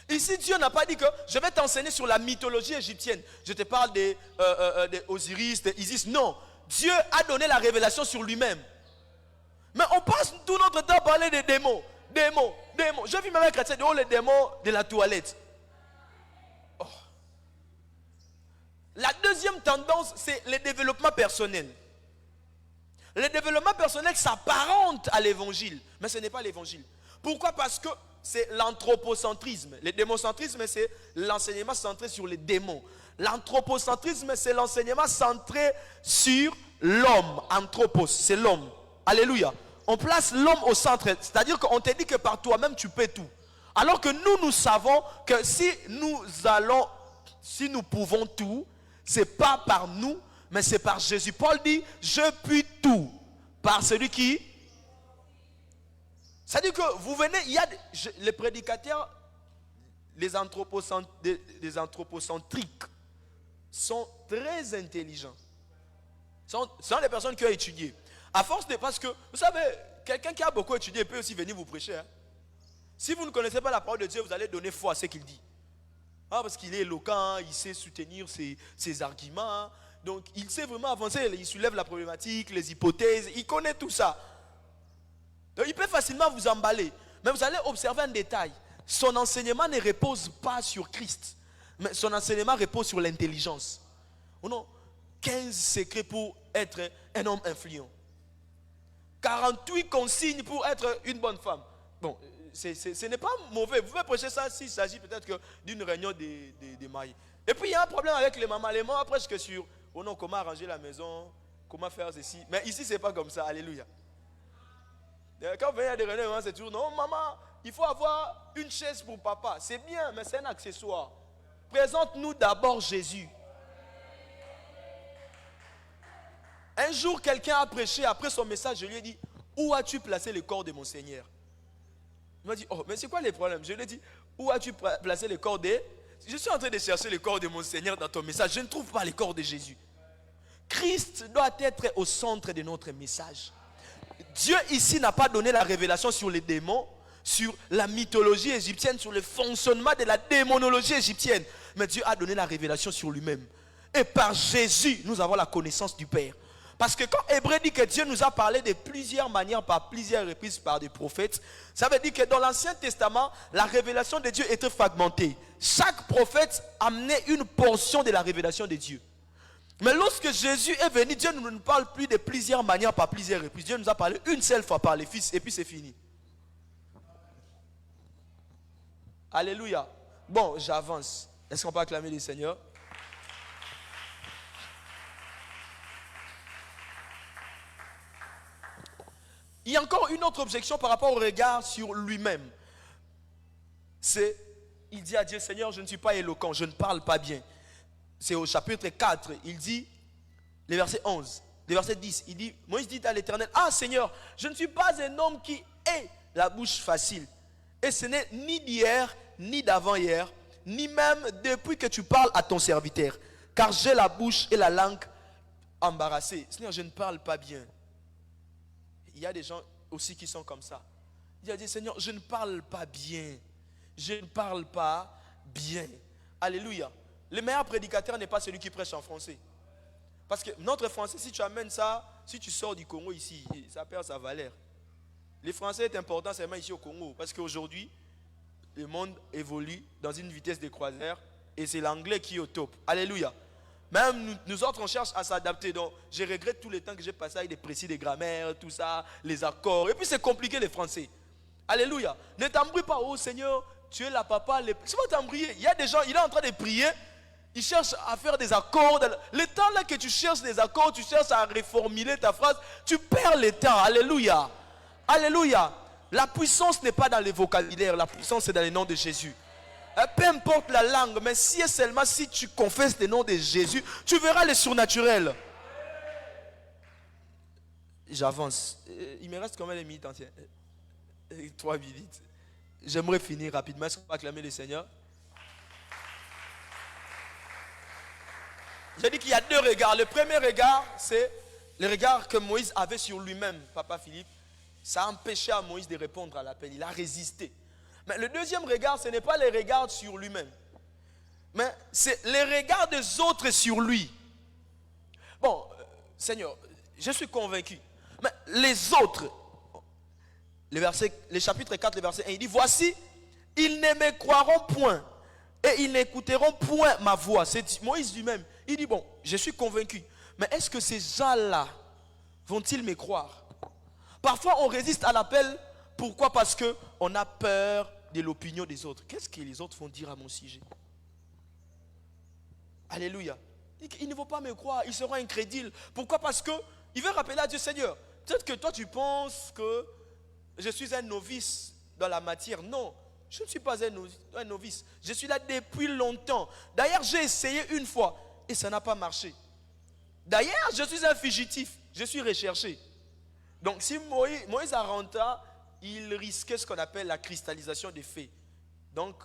Ici, Dieu n'a pas dit que je vais t'enseigner sur la mythologie égyptienne. Je te parle des Osiris, des Isis. Non, Dieu a donné la révélation sur lui-même. Mais on passe tout notre temps à parler des démons. Démons. Je vis même un chrétien, les démons de la toilette. Oh. La deuxième tendance, c'est le développement personnel. Le développement personnel s'apparente à l'évangile, mais ce n'est pas l'évangile. Pourquoi? Parce que c'est l'anthropocentrisme. Le démocentrisme, c'est l'enseignement centré sur les démons. L'anthropocentrisme, c'est l'enseignement centré sur l'homme. Anthropos, c'est l'homme. Alléluia. On place l'homme au centre. C'est-à-dire qu'on te dit que par toi-même, tu peux tout. Alors que nous savons que si nous pouvons tout, ce n'est pas par nous, mais c'est par Jésus. Paul dit, je puis tout par celui qui... C'est-à-dire que vous venez, il y a les prédicateurs, les anthropocentriques sont très intelligents. Ce sont les personnes qui ont étudié. À force de, parce que, vous savez, quelqu'un qui a beaucoup étudié peut aussi venir vous prêcher. Hein. Si vous ne connaissez pas la parole de Dieu, vous allez donner foi à ce qu'il dit. Parce qu'il est éloquent, il sait soutenir ses arguments. Donc, il sait vraiment avancer, il soulève la problématique, les hypothèses, il connaît tout ça. Donc, il peut facilement vous emballer. Mais vous allez observer un détail. Son enseignement ne repose pas sur Christ. Mais son enseignement repose sur l'intelligence. Non, 15 secrets pour être un homme influent. 48 consignes pour être une bonne femme. Bon, ce n'est pas mauvais. Vous pouvez prêcher ça s'il s'agit peut-être d'une réunion des mariés. Et puis il y a un problème avec les mamans. Les mamans presque sur comment arranger la maison, comment faire ceci. Mais ici, ce n'est pas comme ça. Alléluia. Quand vous venez à des réunions, c'est toujours non, maman, il faut avoir une chaise pour papa. C'est bien, mais c'est un accessoire. Présente-nous d'abord Jésus. Un jour, quelqu'un a prêché, après son message, je lui ai dit, où as-tu placé le corps de mon Seigneur? Il m'a dit, oh, mais c'est quoi les problèmes? Je lui ai dit, où as-tu placé le corps de... Je suis en train de chercher le corps de mon Seigneur dans ton message. Je ne trouve pas le corps de Jésus. Christ doit être au centre de notre message. Dieu ici n'a pas donné la révélation sur les démons, sur la mythologie égyptienne, sur le fonctionnement de la démonologie égyptienne. Mais Dieu a donné la révélation sur lui-même. Et par Jésus, nous avons la connaissance du Père. Parce que quand Hébreu dit que Dieu nous a parlé de plusieurs manières, par plusieurs reprises, par des prophètes, ça veut dire que dans l'Ancien Testament, la révélation de Dieu était fragmentée. Chaque prophète amenait une portion de la révélation de Dieu. Mais lorsque Jésus est venu, Dieu ne nous parle plus de plusieurs manières, par plusieurs reprises. Dieu nous a parlé une seule fois par les fils, et puis c'est fini. Alléluia. Bon, j'avance. Est-ce qu'on peut acclamer le Seigneur? Il y a encore une autre objection par rapport au regard sur lui-même. C'est, il dit à Dieu, Seigneur, je ne suis pas éloquent, je ne parle pas bien. C'est au chapitre 4, il dit, le verset 11, le verset 10, il dit, Moïse dit à l'Éternel, ah Seigneur, je ne suis pas un homme qui ait la bouche facile. Et ce n'est ni d'hier, ni d'avant-hier, ni même depuis que tu parles à ton serviteur. Car j'ai la bouche et la langue embarrassées. Seigneur, je ne parle pas bien. Il y a des gens aussi qui sont comme ça. Il a dit, Seigneur, je ne parle pas bien. Je ne parle pas bien. Alléluia. Le meilleur prédicateur n'est pas celui qui prêche en français. Parce que notre français, si tu amènes ça, si tu sors du Congo ici, ça perd sa valeur. Le français est important seulement ici au Congo. Parce qu'aujourd'hui, le monde évolue dans une vitesse de croisière et c'est l'anglais qui est au top. Alléluia. Même nous autres, on cherche à s'adapter. Donc, je regrette tout le temps que j'ai passé avec des précis de grammaire, tout ça, les accords. Et puis, c'est compliqué, les français. Alléluia. Ne t'embrouille pas. Oh Seigneur, tu es là, papa. Tu vas t'embrouiller. Il y a des gens, il est en train de prier. Il cherche à faire des accords. Le temps là que tu cherches des accords, tu cherches à reformuler ta phrase, tu perds le temps. Alléluia. Alléluia. La puissance n'est pas dans les vocabulaires, la puissance est dans les noms de Jésus. Peu importe la langue, mais si et seulement si tu confesses le nom de Jésus, tu verras le surnaturel. J'avance. Il me reste combien de minutes entières? 3 minutes. J'aimerais finir rapidement. Est-ce qu'on va acclamer le Seigneur? J'ai dit qu'il y a 2 regards. Le premier regard, c'est le regard que Moïse avait sur lui-même, Papa Philippe. Ça a empêché à Moïse de répondre à l'appel. Il a résisté. Mais le deuxième regard, ce n'est pas le regard sur lui-même. Mais c'est le regard des autres sur lui. Bon, Seigneur, je suis convaincu. Mais les autres, le chapitre 4, le verset 1, il dit, voici, ils ne me croiront point et ils n'écouteront point ma voix. C'est Moïse lui-même. Il dit, bon, je suis convaincu. Mais est-ce que ces gens-là vont-ils me croire? Parfois, on résiste à l'appel. Pourquoi? Parce qu'on a peur de l'opinion des autres. Qu'est-ce que les autres vont dire à mon sujet? Alléluia. Ils ne vont pas me croire. Ils seront incrédules. Pourquoi? Parce qu'ils veulent rappeler à Dieu, Seigneur, peut-être que toi, tu penses que je suis un novice dans la matière. Non, je ne suis pas un novice. Je suis là depuis longtemps. D'ailleurs, j'ai essayé une fois et ça n'a pas marché. D'ailleurs, je suis un fugitif. Je suis recherché. Donc, si Moïse a rentré, il risquait ce qu'on appelle la cristallisation des faits. Donc,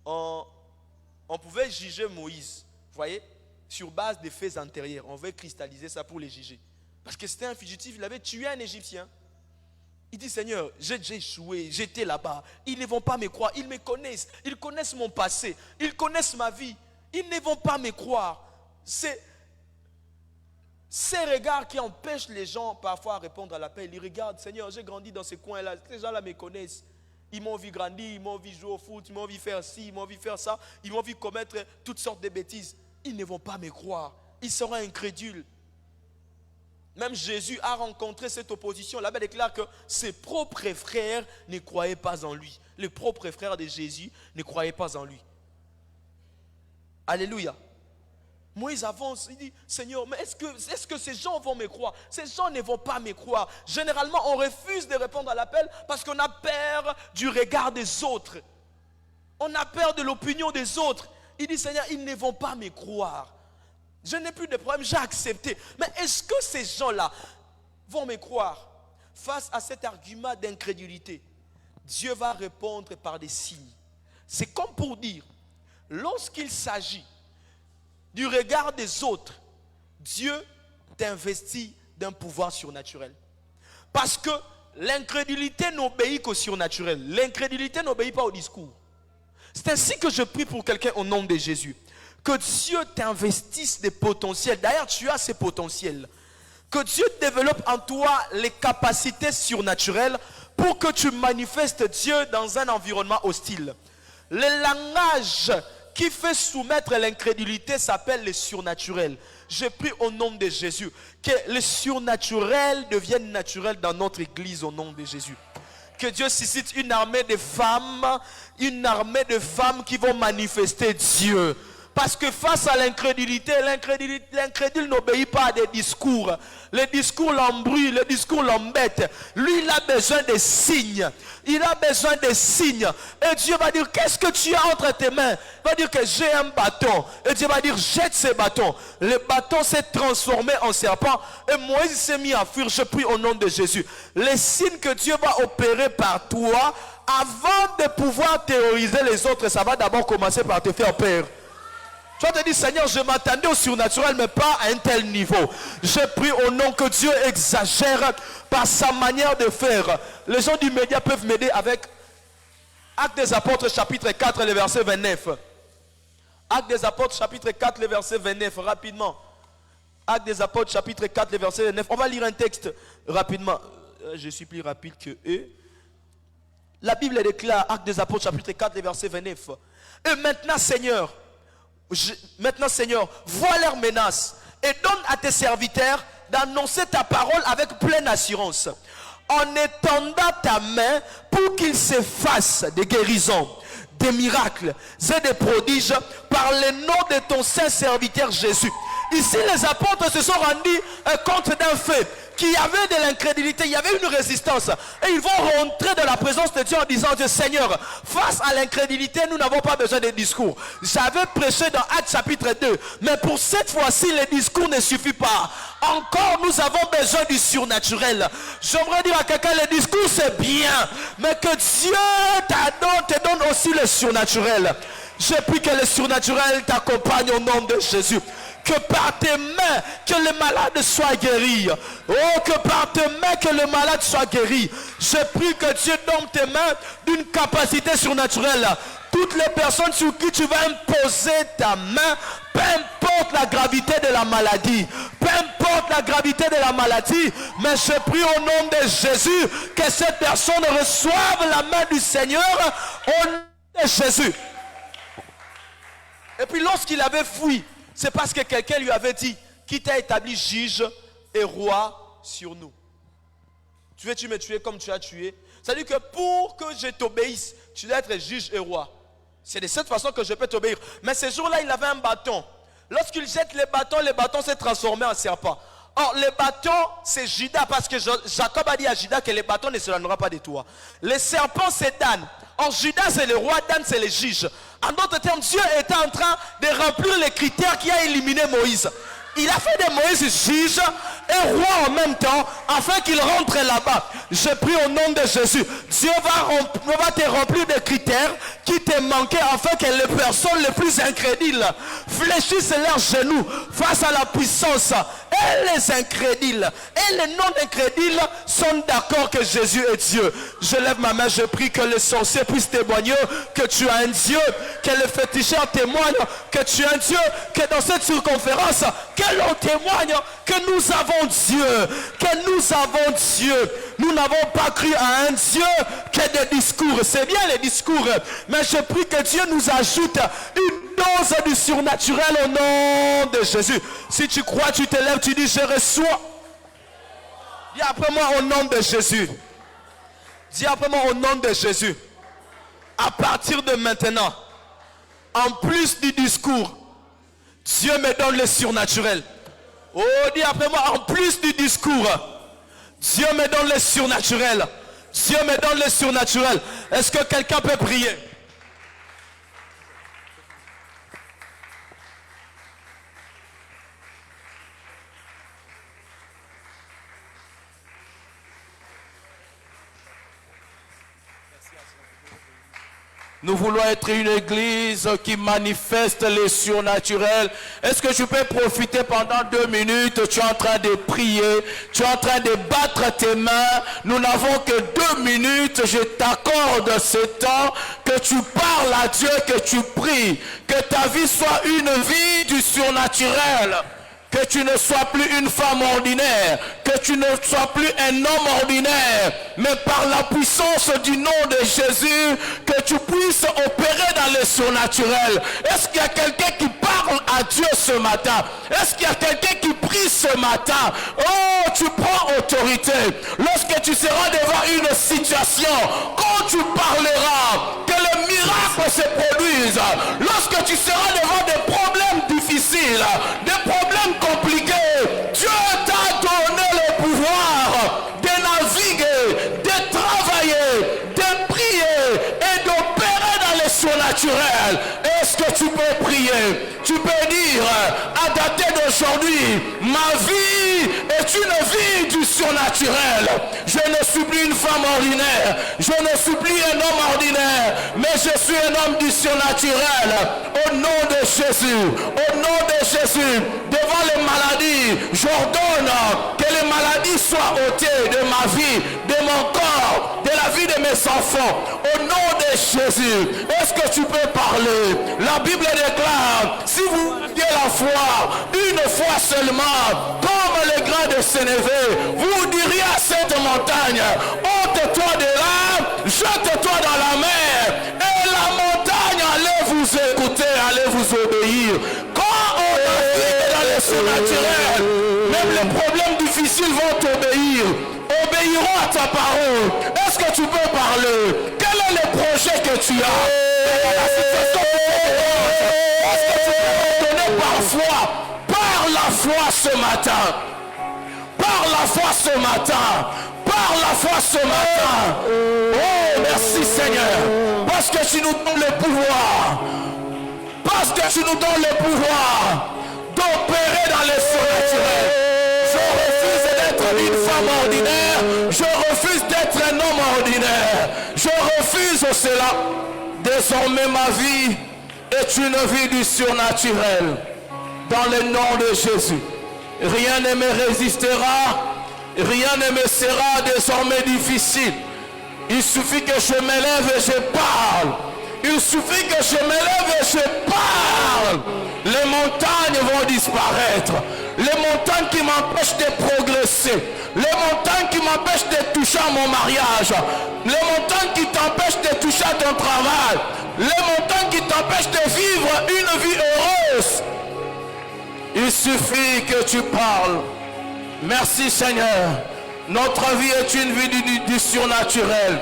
on pouvait juger Moïse, vous voyez, sur base des faits antérieurs. On veut cristalliser ça pour les juger. Parce que c'était un fugitif, il avait tué un Égyptien. Il dit, Seigneur, j'ai échoué, j'étais là-bas. Ils ne vont pas me croire, ils me connaissent. Ils connaissent mon passé, ils connaissent ma vie. Ils ne vont pas me croire. C'est ces regards qui empêchent les gens parfois à répondre à l'appel. Ils regardent, Seigneur, j'ai grandi dans ces coins-là. Ces gens-là me connaissent. Ils m'ont vu grandir, ils m'ont vu jouer au foot, ils m'ont vu faire ci, ils m'ont vu faire ça. Ils m'ont vu commettre toutes sortes de bêtises. Ils ne vont pas me croire. Ils seront incrédules. Même Jésus a rencontré cette opposition. La Bible déclare que ses propres frères ne croyaient pas en lui. Les propres frères de Jésus ne croyaient pas en lui. Alléluia. Moïse avance, il dit, Seigneur, mais est-ce que ces gens vont me croire? Ces gens ne vont pas me croire. Généralement, on refuse de répondre à l'appel parce qu'on a peur du regard des autres. On a peur de l'opinion des autres. Il dit, Seigneur, ils ne vont pas me croire. Je n'ai plus de problème, j'ai accepté. Mais est-ce que ces gens-là vont me croire? Face à cet argument d'incrédulité, Dieu va répondre par des signes. C'est comme pour dire, lorsqu'il s'agit du regard des autres, Dieu t'investit d'un pouvoir surnaturel. Parce que l'incrédulité n'obéit qu'au surnaturel. L'incrédulité n'obéit pas au discours. C'est ainsi que je prie pour quelqu'un au nom de Jésus. Que Dieu t'investisse des potentiels. D'ailleurs, tu as ces potentiels. Que Dieu développe en toi les capacités surnaturelles pour que tu manifestes Dieu dans un environnement hostile. Le langage qui fait soumettre l'incrédulité s'appelle le surnaturel. Je prie au nom de Jésus que le surnaturel devienne naturel dans notre église au nom de Jésus. Que Dieu suscite une armée de femmes qui vont manifester Dieu. Parce que face à l'incrédulité, l'incrédule n'obéit pas à des discours. Les discours l'embrouillent, les discours l'embêtent. Lui, il a besoin de signes. Il a besoin de signes. Et Dieu va dire, qu'est-ce que tu as entre tes mains? Il va dire que j'ai un bâton. Et Dieu va dire, jette ce bâton. Le bâton s'est transformé en serpent. Et Moïse s'est mis à fuir. Je prie au nom de Jésus. Les signes que Dieu va opérer par toi, avant de pouvoir terroriser les autres, ça va d'abord commencer par te faire peur. Tu vas te dire, Seigneur, je m'attendais au surnaturel, mais pas à un tel niveau. Je prie au nom que Dieu exagère par sa manière de faire. Les gens du média peuvent m'aider avec Actes des Apôtres, chapitre 4, le verset 29. Actes des Apôtres, chapitre 4, le verset 29, rapidement. Actes des Apôtres, chapitre 4, le verset 29. On va lire un texte rapidement. Je suis plus rapide que eux. La Bible déclare, Actes des Apôtres, chapitre 4, le verset 29. Et maintenant, Seigneur, vois leurs menaces et donne à tes serviteurs d'annoncer ta parole avec pleine assurance, en étendant ta main pour qu'ils se fassent des guérisons, des miracles et des prodiges par le nom de ton saint serviteur Jésus. Ici, les apôtres se sont rendus compte d'un fait, qu'il y avait de l'incrédulité, il y avait une résistance. Et ils vont rentrer dans la présence de Dieu en disant, Dieu Seigneur, face à l'incrédulité, nous n'avons pas besoin de discours. J'avais prêché dans Actes chapitre 2, mais pour cette fois-ci, les discours ne suffisent pas. Encore, nous avons besoin du surnaturel. J'aimerais dire à quelqu'un, le discours c'est bien, mais que Dieu te donne aussi le surnaturel. Je prie que le surnaturel t'accompagne au nom de Jésus. Que par tes mains, que le malade soit guéri. Oh, que par tes mains, que le malade soit guéri. Je prie que Dieu donne tes mains d'une capacité surnaturelle. Toutes les personnes sur qui tu vas imposer ta main, peu importe la gravité de la maladie, peu importe la gravité de la maladie, mais je prie au nom de Jésus que cette personne reçoive la main du Seigneur au nom de Jésus. Et puis lorsqu'il avait fui, c'est parce que quelqu'un lui avait dit, qui t'a établi juge et roi sur nous. Tu veux-tu me tuer comme tu as tué? C'est-à-dire que pour que je t'obéisse, tu dois être juge et roi. C'est de cette façon que je peux t'obéir. Mais ce jour-là, il avait un bâton. Lorsqu'il jette le bâton s'est transformé en serpent. Or, le bâton, c'est Judas, parce que Jacob a dit à Judas que le bâton ne se donnera pas de toi. Le serpent, c'est Dan. Or, Judas, c'est le roi, Dan, c'est le juge. En d'autres termes, Dieu était en train de remplir les critères qui a éliminé Moïse. Il a fait de Moïse juge et roi en même temps, afin qu'il rentre là-bas. Je prie au nom de Jésus. Dieu va te remplir des critères qui te manquaient, afin que les personnes les plus incrédules fléchissent leurs genoux face à la puissance. Et les incrédules et les non-incrédules sont d'accord que Jésus est Dieu. Je lève ma main, je prie que les sorciers puissent témoigner que tu as un Dieu, que les féticheurs témoignent que tu as un Dieu, que dans cette circonférence, que l'on témoigne que nous avons Dieu, que nous avons Dieu. Nous n'avons pas cru à un Dieu que des discours. C'est bien les discours, mais je prie que Dieu nous ajoute une dose du surnaturel au nom de Jésus. Si tu crois, tu te lèves, tu dis je reçois. Dis après moi au nom de Jésus. Dis après moi au nom de Jésus. À partir de maintenant, en plus du discours, Dieu me donne le surnaturel. Oh, dis après moi, en plus du discours, Dieu me donne le surnaturel. Dieu me donne le surnaturel. Est-ce que quelqu'un peut prier? Nous voulons être une église qui manifeste les surnaturels. Est-ce que tu peux profiter pendant 2 minutes? Tu es en train de prier, tu es en train de battre tes mains. Nous n'avons que 2 minutes. Je t'accorde ce temps, que tu parles à Dieu, que tu pries, que ta vie soit une vie du surnaturel. Que tu ne sois plus une femme ordinaire, que tu ne sois plus un homme ordinaire, mais par la puissance du nom de Jésus, que tu puisses opérer dans le surnaturel. Est-ce qu'il y a quelqu'un qui parle à Dieu ce matin? Est-ce qu'il y a quelqu'un qui prie ce matin? Oh, tu prends autorité. Lorsque tu seras devant une situation, quand tu parleras, que le miracle se produise. Lorsque tu seras devant des problèmes difficiles, des problèmes compliqués, Dieu t'a donné le pouvoir de naviguer, de travailler, de prier et d'opérer dans le surnaturel. Est-ce que tu peux prier? Tu peux dire, à dater d'aujourd'hui, ma vie est une vie du surnaturel. Je ne suis plus une femme ordinaire, je ne suis plus un homme ordinaire, mais je suis un homme du surnaturel. Au nom de Jésus, au nom de Jésus, devant les maladies, j'ordonne que les maladies soient ôtées de ma vie, de mon corps, de la vie de mes enfants. Au nom de Jésus, est-ce que tu peux parler? La Bible déclare, si vous aviez la foi, une fois seulement, comme le grain de sénévé, vous diriez à cette montagne, ôte-toi de là, jette-toi dans la mer, et la montagne allait vous écouter, allait vous obéir. Quand on navigue dans le surnaturel, même les problèmes difficiles vont t'obéir, obéiront à ta parole. Est-ce que tu peux parler? Quel est le projet que tu as? dans la situation qui te dérange. Parce que tu peux donner parfois. Par la foi ce matin. Par la foi ce matin. Par la foi ce matin. Oh, merci Seigneur. Parce que tu nous donnes le pouvoir. Parce que tu nous donnes le pouvoir d'opérer dans les surnaturels. Je refuse d'être une femme ordinaire. Je refuse d'être un homme ordinaire. Je refuse cela. Désormais ma vie est une vie du surnaturel. Dans le nom de Jésus. Rien ne me résistera. Rien ne me sera désormais difficile. Il suffit que je me lève et je parle. Il suffit que je me lève et je parle. Les montagnes vont disparaître. Les montagnes qui m'empêchent de progresser. Les montagnes qui m'empêchent de toucher à mon mariage. Les montagnes qui t'empêchent de toucher à ton travail. Les montagnes qui t'empêchent de vivre une vie heureuse. Il suffit que tu parles. Merci Seigneur. Notre vie est une vie du surnaturel.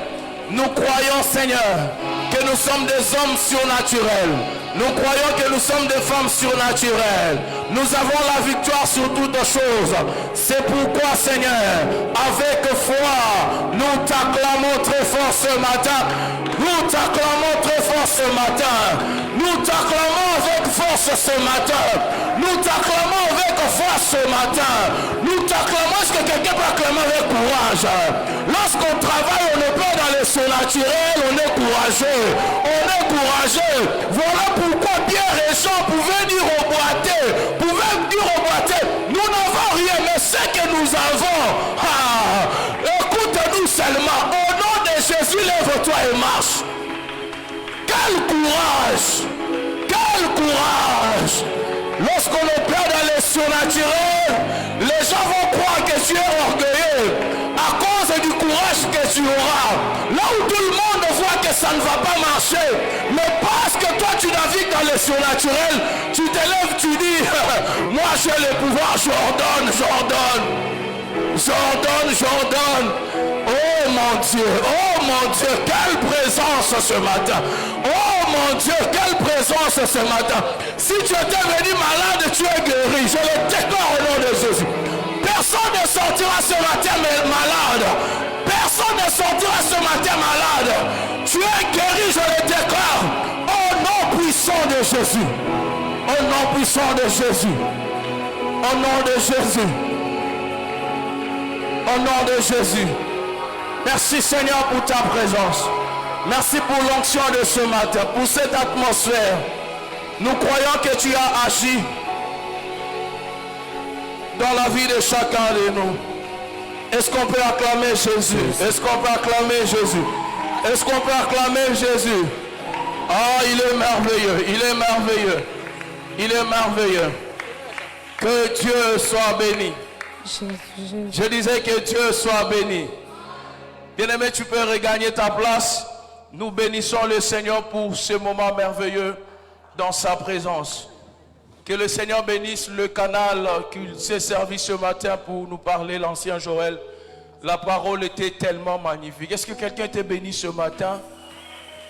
Nous croyons Seigneur que nous sommes des hommes surnaturels. Nous croyons que nous sommes des femmes surnaturelles. Nous avons la victoire sur toutes choses. C'est pourquoi Seigneur, avec foi, nous t'acclamons très fort ce matin. Nous t'acclamons très fort ce matin. Nous t'acclamons avec force ce matin. Nous t'acclamons avec foi ce matin. Nous t'acclamons. Est-ce que quelqu'un peut acclamer avec courage? Lorsqu'on travaille, on est pas dans le surnaturel, on est courageux. On est courageux. Voilà pourquoi Pierre et Jean pouvaient dire au boiteux, nous n'avons rien, mais ce que nous avons, écoute-nous seulement. Au nom de Jésus, lève-toi et marche. Quel courage! Quel courage! Lorsqu'on opère dans les surnaturels, les gens vont croire que tu es orgueilleux à cause du courage que tu auras. Là où tout le monde voit que ça ne va pas marcher, mais parce que toi tu navigues dans les surnaturels, tu te lèves, tu dis, moi j'ai le pouvoir, j'ordonne. Oh mon Dieu, quelle présence ce matin. Oh mon Dieu, quelle présence ce matin. Si tu étais venu malade, tu es guéri. Je le déclare au nom de Jésus. Personne ne sortira ce matin malade. Personne ne sortira ce matin malade. Tu es guéri, je le déclare. Au nom puissant de Jésus. Au nom puissant de Jésus. Au nom de Jésus. Au nom de Jésus. Merci Seigneur pour ta présence. Merci pour l'onction de ce matin, pour cette atmosphère. Nous croyons que tu as agi dans la vie de chacun de nous. Est-ce qu'on peut acclamer Jésus? Est-ce qu'on peut acclamer Jésus? Est-ce qu'on peut acclamer Jésus? Ah, il est merveilleux, il est merveilleux. Il est merveilleux. Que Dieu soit béni. Je disais que Dieu soit béni. Bien-aimé, tu peux regagner ta place. Nous bénissons le Seigneur pour ce moment merveilleux dans sa présence. Que le Seigneur bénisse le canal qu'il s'est servi ce matin pour nous parler, l'ancien Joël. La parole était tellement magnifique. Est-ce que quelqu'un était béni ce matin?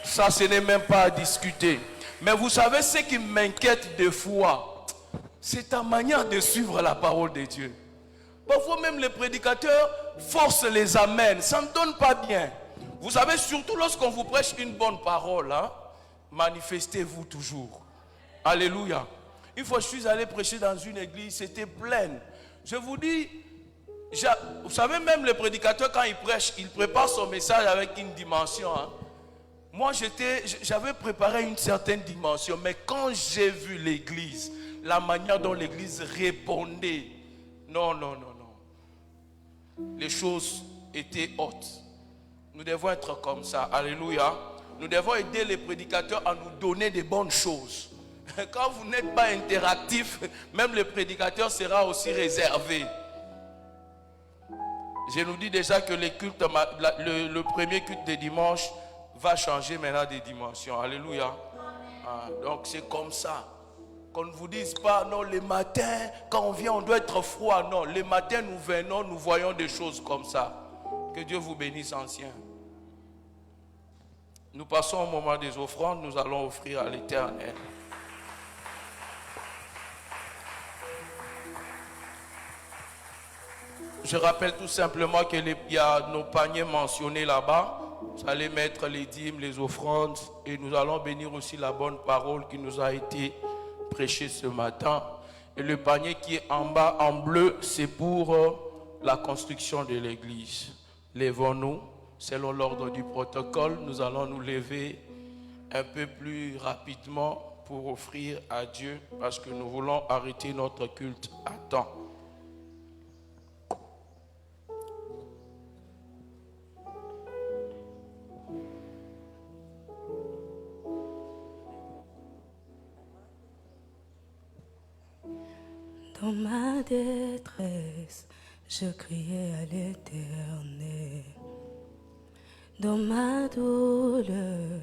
Ça, ce n'est même pas à discuter. Mais vous savez, ce qui m'inquiète des fois, c'est ta manière de suivre la parole de Dieu. Parfois même les prédicateurs forcent les amens. Ça ne donne pas bien. Vous savez, surtout lorsqu'on vous prêche une bonne parole, manifestez-vous toujours. Alléluia. Une fois, je suis allé prêcher dans une église, c'était plein. Je vous dis, vous savez, même le prédicateur, quand il prêche, il prépare son message avec une dimension. Moi, j'avais préparé une certaine dimension, mais quand j'ai vu l'église, la manière dont l'église répondait, non. Les choses étaient hautes. Nous devons être comme ça. Alléluia. Nous devons aider les prédicateurs à nous donner des bonnes choses. Quand vous n'êtes pas interactif, même le prédicateur sera aussi réservé. Je nous dis déjà que les cultes, le premier culte de dimanche va changer maintenant des dimensions. Alléluia. Donc c'est comme ça. Qu'on ne vous dise pas, non, les matins, quand on vient, on doit être froid. Non, les matins, nous venons, nous voyons des choses comme ça. Que Dieu vous bénisse, anciens. Nous passons au moment des offrandes. Nous allons offrir à l'Éternel. Je rappelle tout simplement qu'il y a nos paniers mentionnés là-bas. Vous allez mettre les dîmes, les offrandes et nous allons bénir aussi la bonne parole qui nous a été prêchée ce matin. Et le panier qui est en bas en bleu, c'est pour la construction de l'église. Lèvons-nous, selon l'ordre du protocole, nous allons nous lever un peu plus rapidement pour offrir à Dieu parce que nous voulons arrêter notre culte à temps. Dans ma détresse, je criais à l'Éternel. Dans ma douleur,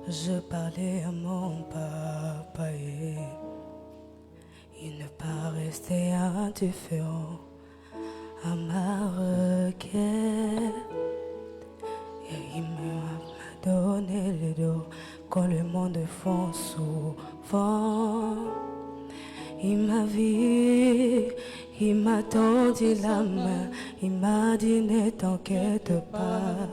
je parlais à mon papa. Et il ne pas resté indifférent à ma requête. Et il m'a donné le dos quand le monde fond souvent. Il m'a vu, il m'a tendu la main, il m'a dit ne t'inquiète pas.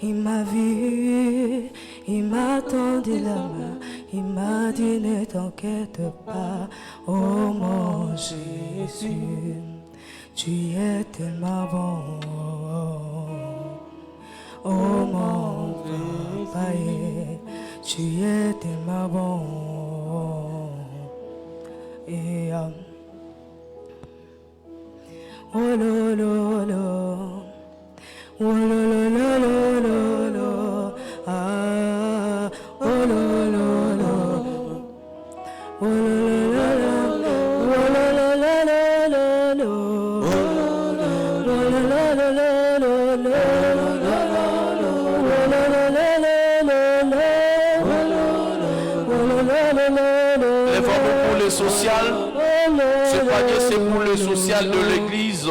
Il m'a vu, il m'a tendu la main, il m'a dit ne t'inquiète pas. Oh mon Jésus, tu es tellement bon. Oh mon papa, tu es tellement bon. Et oh lo lo lo, oh lo lo lo lo lo lo, ah oh lo lo lo, oh lo lo lo lo, oh lo lo lo lo lo, oh lo lo lo lo lo. Lèvons-nous pour le social. Ce panier, c'est pour le social de l'église.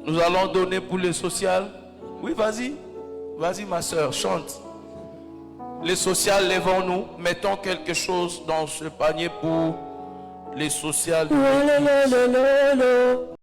Nous allons donner pour le social. Oui, vas-y. Vas-y, ma soeur, chante. Les sociales, lèvons-nous. Mettons quelque chose dans ce panier pour les sociales de l'église.